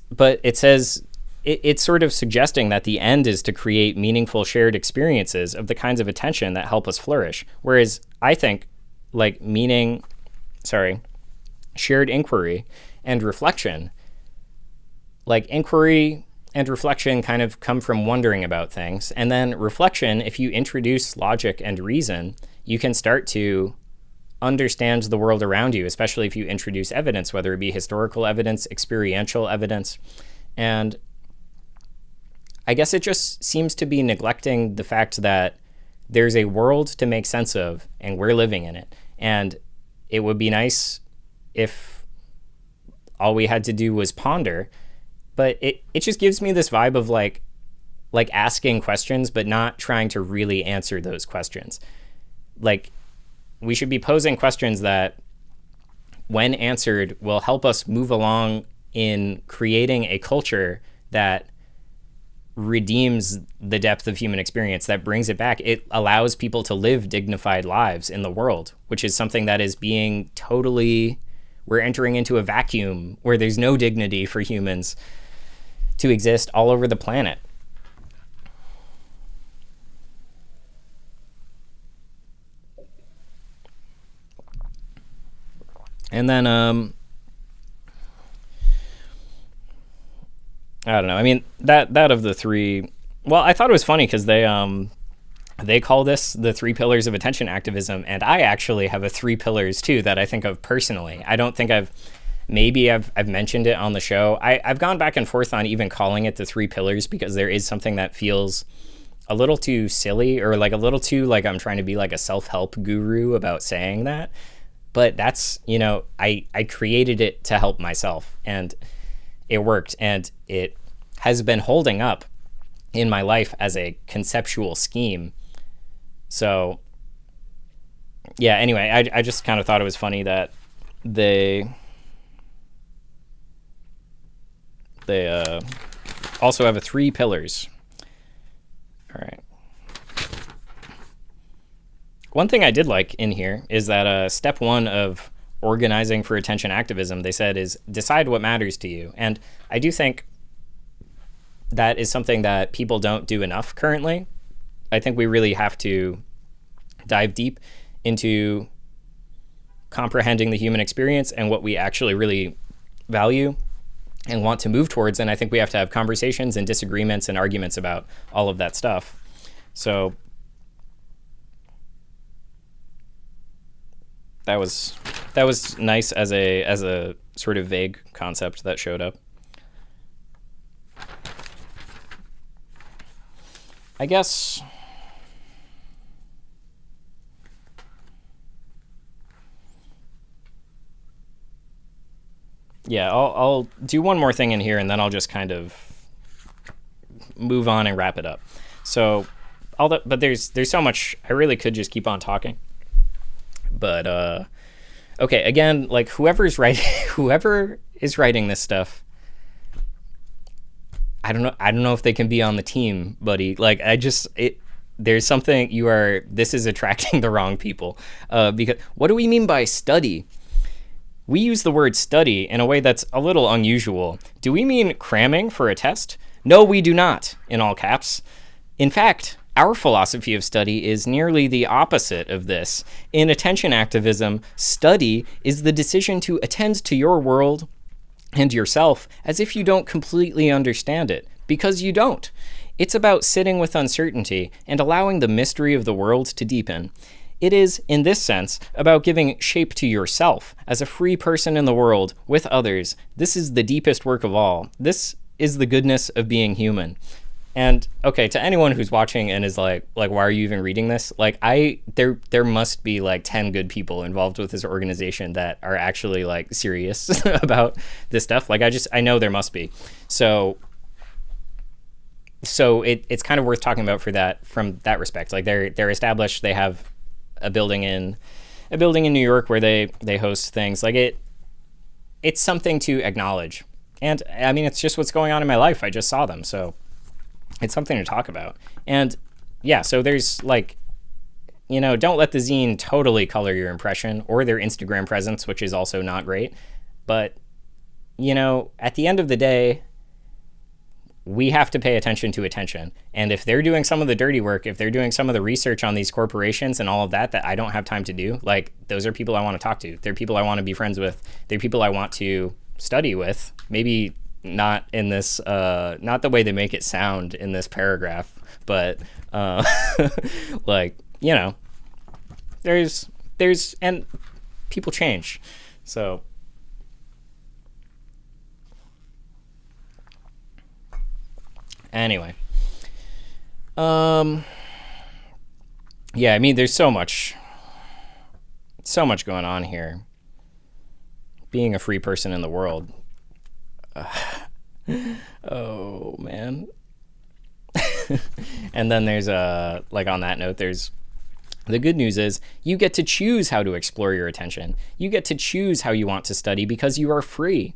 says, it's sort of suggesting that the end is to create meaningful shared experiences of the kinds of attention that help us flourish. Whereas I think like shared inquiry and reflection, like inquiry and reflection kind of come from wondering about things. And then reflection, if you introduce logic and reason, you can start to understand the world around you, especially if you introduce evidence, whether it be historical evidence, experiential evidence. And I guess it just seems to be neglecting the fact that there's a world to make sense of and we're living in it. And it would be nice if all we had to do was ponder. But it just gives me this vibe of like asking questions, but not trying to really answer those questions. Like, we should be posing questions that, when answered, will help us move along in creating a culture that redeems the depth of human experience, that brings it back. It allows people to live dignified lives in the world, which is something that is being we're entering into a vacuum where there's no dignity for humans to exist all over the planet. And then, I don't know. I mean, that of the three, well, I thought it was funny because they call this the 3 pillars of attention activism. And I actually have a 3 pillars too that I think of personally. I don't think I've mentioned it on the show. I've gone back and forth on even calling it the 3 pillars because there is something that feels a little too silly, or like a little too like I'm trying to be like a self-help guru about saying that. But that's, I created it to help myself, and it worked, and it has been holding up in my life as a conceptual scheme. So Yeah, anyway, I just kind of thought it was funny that they they also have a 3 pillars. All right. One thing I did like in here is that step 1 of organizing for attention activism, they said, is decide what matters to you. And I do think that is something that people don't do enough currently. I think we really have to dive deep into comprehending the human experience and what we actually really value and want to move towards. And I think we have to have conversations and disagreements and arguments about all of that stuff. So that was nice as a sort of vague concept that showed up. I guess yeah, I'll do one more thing in here and then I'll just kind of move on and wrap it up. So but there's so much. I really could just keep on talking. But okay, again, like whoever is writing this stuff, I don't know if they can be on the team, buddy. Like there's something this is attracting the wrong people. Because what do we mean by study? We use the word study in a way that's a little unusual. Do we mean cramming for a test? No, we do not, in all caps. In fact, our philosophy of study is nearly the opposite of this. In attention activism, study is the decision to attend to your world and yourself as if you don't completely understand it, because you don't. It's about sitting with uncertainty and allowing the mystery of the world to deepen. It is, in this sense, about giving shape to yourself as a free person in the world with others. This is the deepest work of all. This is the goodness of being human. And okay, to anyone who's watching and is like, why are you even reading this? Like, there must be like 10 good people involved with this organization that are actually like serious about this stuff. Like, I know there must be. So it's kind of worth talking about from that respect. Like, they're established. They have a building in New York where they host things. Like, it's something to acknowledge. And I mean, it's just what's going on in my life. I just saw them, so it's something to talk about. And yeah, so there's like, don't let the zine totally color your impression, or their Instagram presence, which is also not great. But, at the end of the day, we have to pay attention to attention. And if they're doing some of the dirty work, if they're doing some of the research on these corporations and all of that I don't have time to do, like, those are people I want to talk to. They're people I want to be friends with. They're people I want to study with. Maybe not in this, not the way they make it sound in this paragraph, but like, there's, and people change. So anyway, yeah, I mean, there's so much going on here. Being a free person in the world. Oh man. And then there's like, on that note, there's the good news is you get to choose how to explore your attention. You get to choose how you want to study because you are free.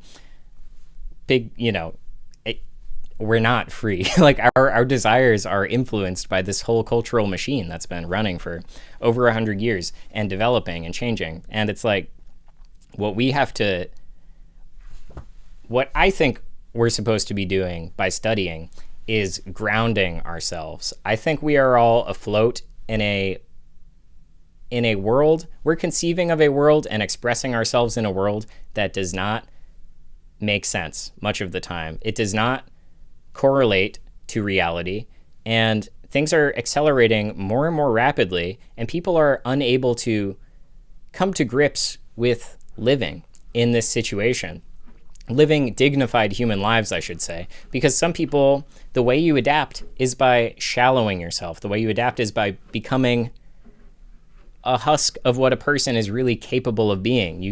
We're not free. Like, our desires are influenced by this whole cultural machine that's been running for over 100 years and developing and changing. And it's like, what I think we're supposed to be doing by studying is grounding ourselves. I think we are all afloat in a world. We're conceiving of a world and expressing ourselves in a world that does not make sense much of the time. It does not correlate to reality, and things are accelerating more and more rapidly, and people are unable to come to grips with living in this situation. Living dignified human lives, I should say, because some people, the way you adapt is by shallowing yourself. The way you adapt is by becoming a husk of what a person is really capable of being.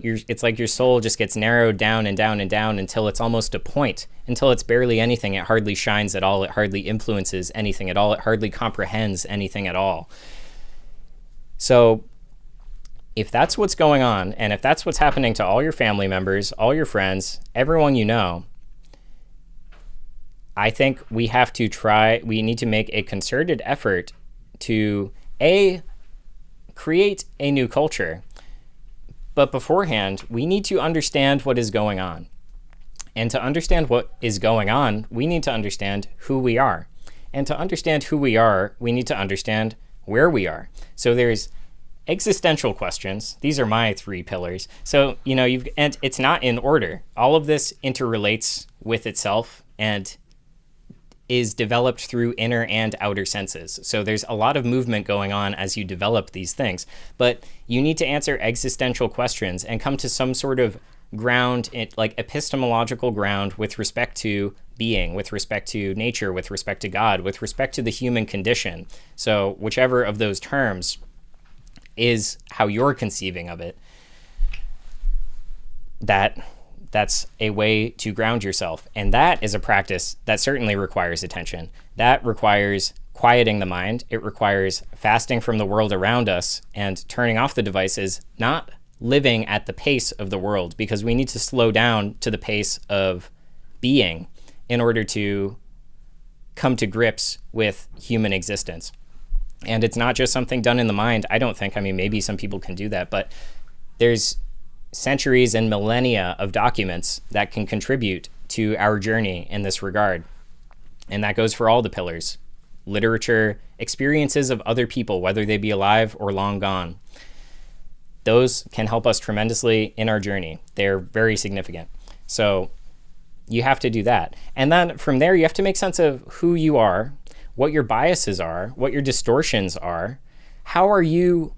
It's like your soul just gets narrowed down and down and down until it's almost a point, until it's barely anything. It hardly shines at all. It hardly influences anything at all. It hardly comprehends anything at all. So if that's what's going on, and if that's what's happening to all your family members, all your friends, everyone you know, I think we need to make a concerted effort to create a new culture. But beforehand, we need to understand what is going on. And to understand what is going on, we need to understand who we are. And to understand who we are, we need to understand where we are. So there's existential questions. These are my 3 pillars. So, and it's not in order. All of this interrelates with itself and is developed through inner and outer senses. So there's a lot of movement going on as you develop these things. But you need to answer existential questions and come to some sort of ground, like epistemological ground, with respect to being, with respect to nature, with respect to God, with respect to the human condition. So whichever of those terms is how you're conceiving of it, that's a way to ground yourself. And that is a practice that certainly requires attention. That requires quieting the mind. It requires fasting from the world around us and turning off the devices, not living at the pace of the world, because we need to slow down to the pace of being in order to come to grips with human existence. And it's not just something done in the mind, I don't think. I mean, maybe some people can do that, but there's centuries and millennia of documents that can contribute to our journey in this regard. And that goes for all the pillars. Literature, experiences of other people, whether they be alive or long gone. Those can help us tremendously in our journey. They're very significant. So you have to do that. And then from there, you have to make sense of who you are, what your biases are, what your distortions are. How are you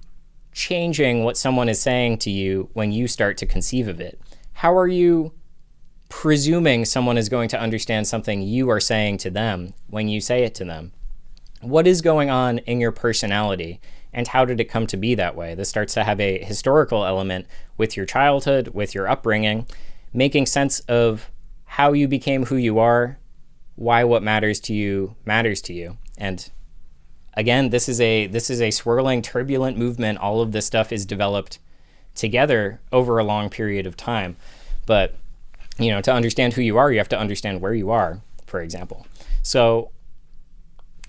changing what someone is saying to you when you start to conceive of it? How are you presuming someone is going to understand something you are saying to them when you say it to them? What is going on in your personality, and how did it come to be that way? This starts to have a historical element with your childhood, with your upbringing, making sense of how you became who you are, why what matters to you. And again, this is a swirling, turbulent movement. All of this stuff is developed together over a long period of time. But, to understand who you are, you have to understand where you are, for example. So,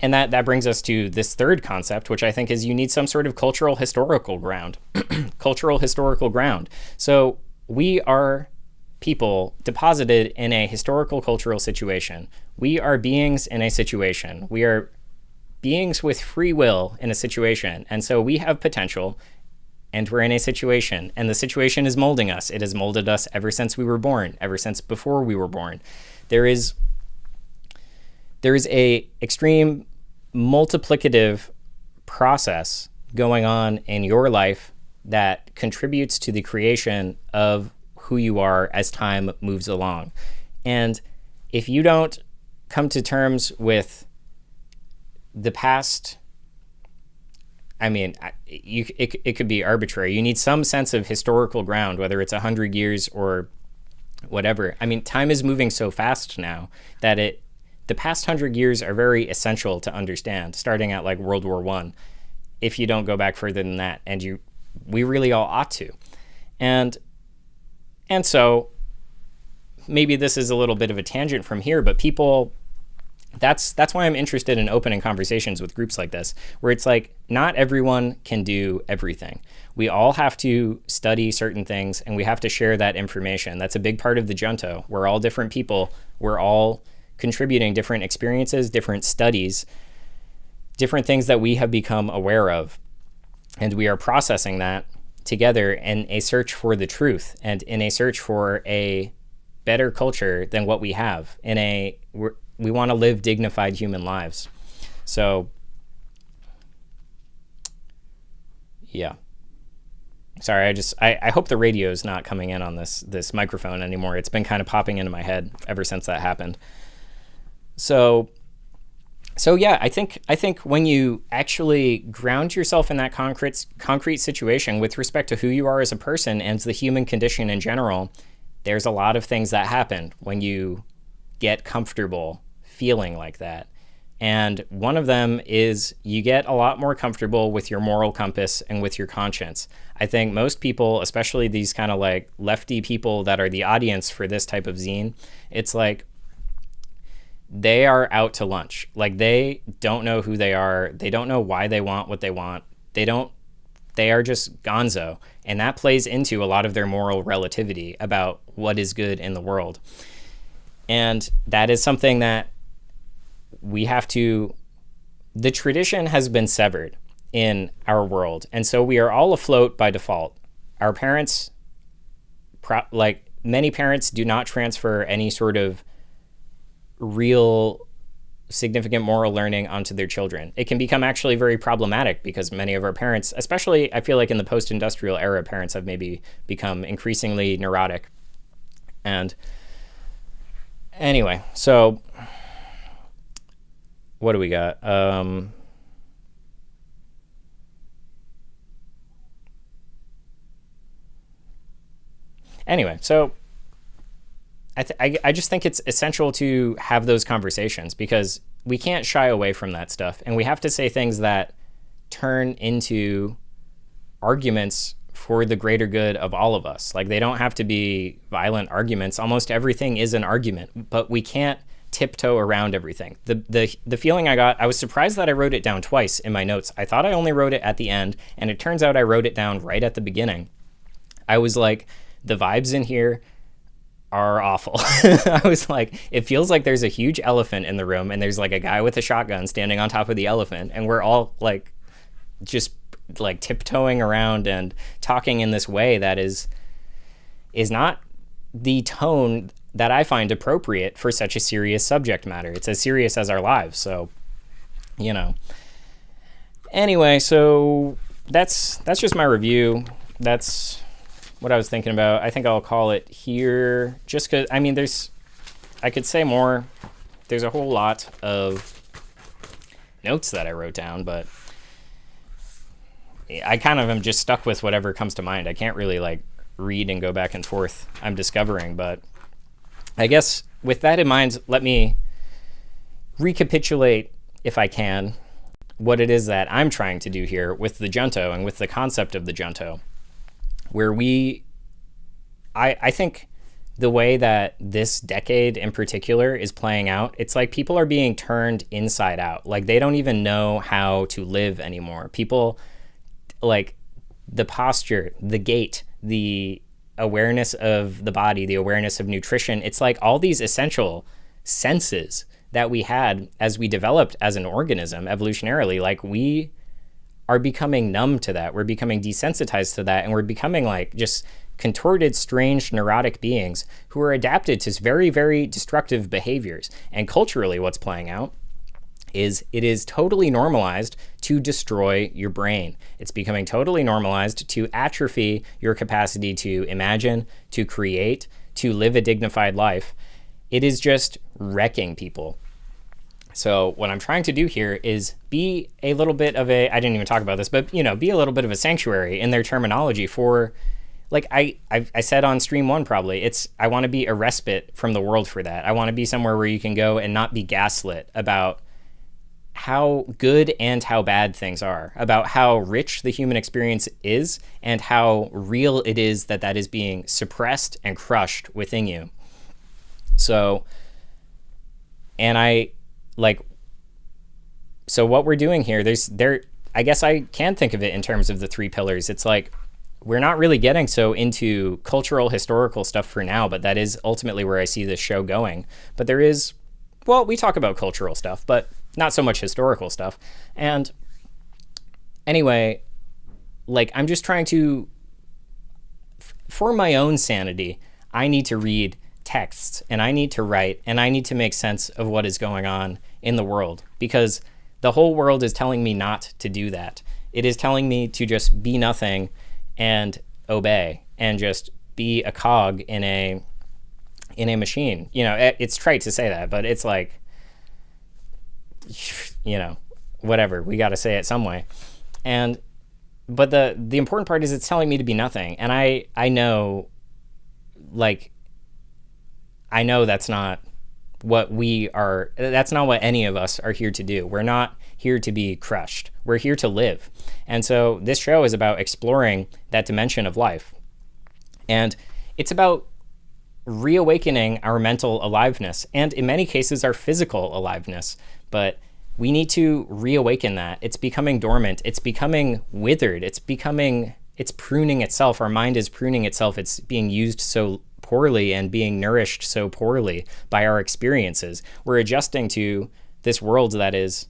and that brings us to this third concept, which I think is you need some sort of cultural historical ground. Cultural historical ground. So we are people deposited in a historical cultural situation. We are beings in a situation. We are beings with free will in a situation. And so we have potential, and we're in a situation, and the situation is molding us. It has molded us ever since we were born, ever since before we were born. There is a extreme multiplicative process going on in your life that contributes to the creation of who you are as time moves along. And if you don't come to terms with the past, it could be arbitrary. You need some sense of historical ground, whether it's 100 years or whatever. Time is moving so fast now that the past 100 years are very essential to understand, starting at like World War I, if you don't go back further than that. And we really all ought to. And so maybe this is a little bit of a tangent from here, but people, that's why I'm interested in opening conversations with groups like this, where it's like, not everyone can do everything. We all have to study certain things, and we have to share that information. That's a big part of the Junto. We're all different people. We're all contributing different experiences, different studies, different things that we have become aware of. And we are processing that together in a search for the truth and in a search for a better culture than what we have. We want to live dignified human lives. So, yeah. Sorry, I hope the radio is not coming in on this microphone anymore. It's been kind of popping into my head ever since that happened. So yeah, I think when you actually ground yourself in that concrete situation with respect to who you are as a person and the human condition in general, there's a lot of things that happen when you get comfortable feeling like that. And one of them is you get a lot more comfortable with your moral compass and with your conscience. I think most people, especially these kind of like lefty people that are the audience for this type of zine, it's like they are out to lunch. Like they don't know who they are. They don't know why they want what they want. They are just gonzo. And that plays into a lot of their moral relativity about what is good in the world. And that is something that we have to, the tradition has been severed in our world. And so we are all afloat by default. Our parents, like many parents, do not transfer any sort of real significant moral learning onto their children. It can become actually very problematic because many of our parents, especially I feel like in the post-industrial era, parents have maybe become increasingly neurotic. And anyway, so what do we got? Anyway, so I just think it's essential to have those conversations because we can't shy away from that stuff. And we have to say things that turn into arguments for the greater good of all of us. Like they don't have to be violent arguments. Almost everything is an argument, but we can't tiptoe around everything. The feeling I got, I was surprised that I wrote it down twice in my notes. I thought I only wrote it at the end, and it turns out I wrote it down right at the beginning. I was like, the vibes in here are awful. I was like, it feels like there's a huge elephant in the room and there's like a guy with a shotgun standing on top of the elephant, and we're all like just like tiptoeing around and talking in this way that is not the tone that I find appropriate for such a serious subject matter. It's as serious as our lives. So, you know. Anyway, so that's just my review. That's what I was thinking about. I think I'll call it here just because, I mean, I could say more. There's a whole lot of notes that I wrote down, but I kind of am just stuck with whatever comes to mind. I can't really like read and go back and forth. I'm discovering, but I guess with that in mind, let me recapitulate, if I can, what it is that I'm trying to do here with the Junto and with the concept of the Junto, where I think the way that this decade in particular is playing out, it's like people are being turned inside out. Like they don't even know how to live anymore. People, like the posture, the gait, the awareness of the body, the awareness of nutrition, it's like all these essential senses that we had as we developed as an organism evolutionarily, like we are becoming numb to that. We're becoming desensitized to that, and we're becoming like just contorted, strange, neurotic beings who are adapted to very, very destructive behaviors. And culturally, what's playing out is it is totally normalized to destroy your brain. It's becoming totally normalized to atrophy your capacity to imagine, to create, to live a dignified life. It is just wrecking people. So what I'm trying to do here is be a little bit of I didn't even talk about this, but you know, be a little bit of a sanctuary in their terminology for, like I said on stream 1 probably, I want to be a respite from the world for that. I want to be somewhere where you can go and not be gaslit about how good and how bad things are, about how rich the human experience is and how real it is that is being suppressed and crushed within you. So, so what we're doing here, I guess I can think of it in terms of the 3 pillars. It's like, we're not really getting so into cultural, historical stuff for now, but that is ultimately where I see this show going. But there is, well, we talk about cultural stuff, but not so much historical stuff. And anyway, like I'm just trying to, for my own sanity, I need to read texts and I need to write and I need to make sense of what is going on in the world, because the whole world is telling me not to do that. It is telling me to just be nothing and obey and just be a cog in a machine. You know, it's trite to say that, but it's like, you know, whatever, we got to say it some way. But the important part is it's telling me to be nothing. And I know, like, I know that's not what that's not what any of us are here to do. We're not here to be crushed. We're here to live. And so this show is about exploring that dimension of life. And it's about reawakening our mental aliveness, and in many cases, our physical aliveness. But we need to reawaken that. It's becoming dormant. It's becoming withered. It's pruning itself. Our mind is pruning itself. It's being used so poorly and being nourished so poorly by our experiences. We're adjusting to this world that is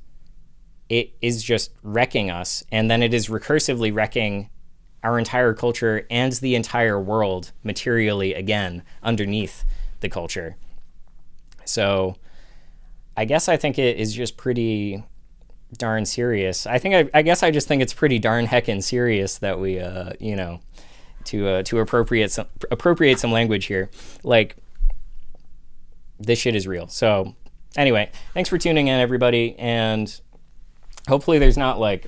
just wrecking us, and then it is recursively wrecking our entire culture and the entire world materially again underneath the culture. So I guess I think it is just pretty darn serious. I guess I just think it's pretty darn heckin' serious that we to appropriate some language here. Like, this shit is real. So anyway, thanks for tuning in, everybody, and hopefully there's not like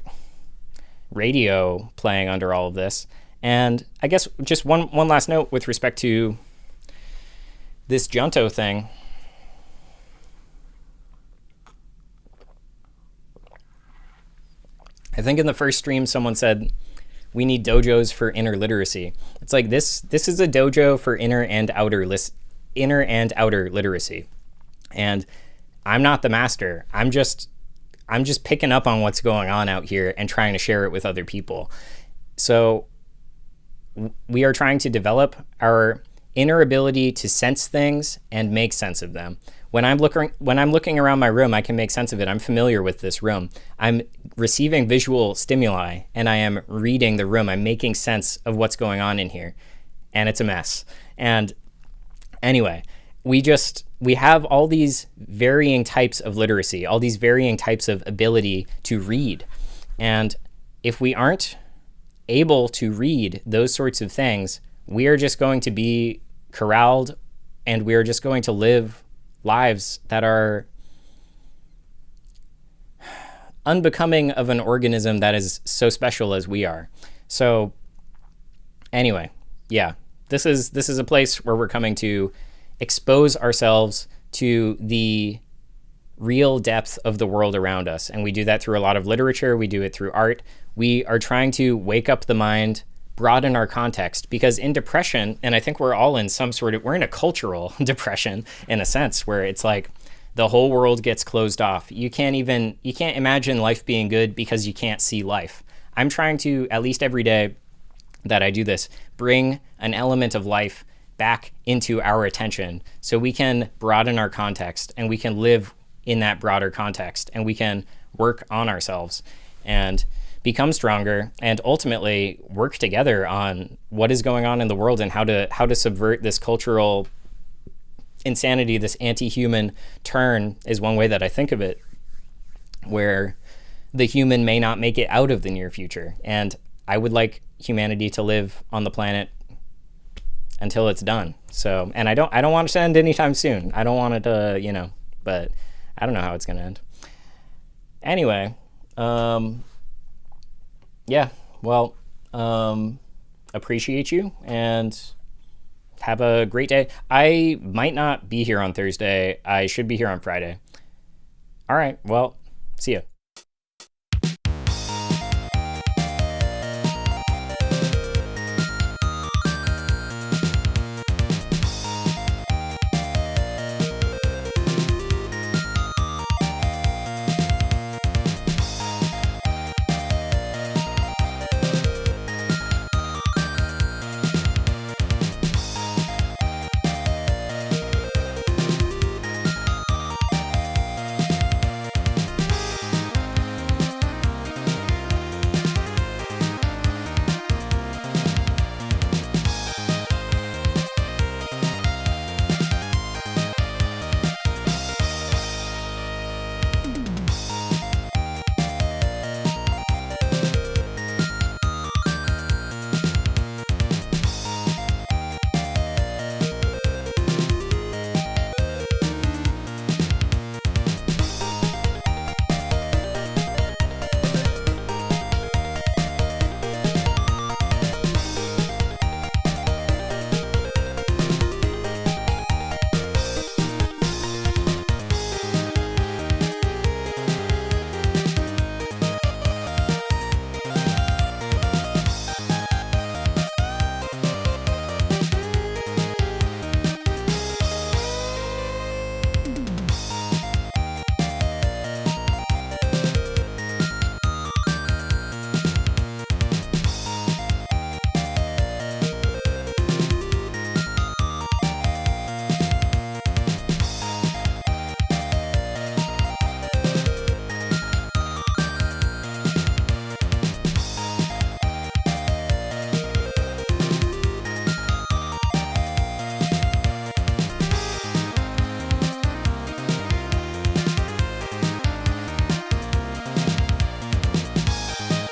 radio playing under all of this. And I guess just one last note with respect to this Junto thing. I think in the first stream someone said we need dojos for inner literacy. It's like this is a dojo for inner and outer literacy. And I'm not the master. I'm just picking up on what's going on out here and trying to share it with other people. So we are trying to develop our inner ability to sense things and make sense of them. When I'm looking around my room, I can make sense of it. I'm familiar with this room. I'm receiving visual stimuli and I am reading the room. I'm making sense of what's going on in here, and it's a mess. And anyway, we have all these varying types of literacy, all these varying types of ability to read. And if we aren't able to read those sorts of things, we are just going to be corralled, and we are just going to live lives that are unbecoming of an organism that is so special as we are. So anyway, yeah, this is a place where we're coming to expose ourselves to the real depth of the world around us. And we do that through a lot of literature. We do it through art. We are trying to wake up the mind, broaden our context, because in depression, and I think we're all in we're in a cultural depression in a sense, where it's like the whole world gets closed off. You can't imagine life being good because you can't see life. I'm trying to, at least every day that I do this, bring an element of life back into our attention so we can broaden our context and we can live in that broader context and we can work on ourselves and become stronger and ultimately work together on what is going on in the world and how to subvert this cultural insanity. This anti-human turn is one way that I think of it, where the human may not make it out of the near future. And I would like humanity to live on the planet until it's done. So, and I don't want it to end anytime soon. I don't want it to, but I don't know how it's going to end. Anyway, yeah, well, appreciate you and have a great day. I might not be here on Thursday. I should be here on Friday. All right, well, see ya.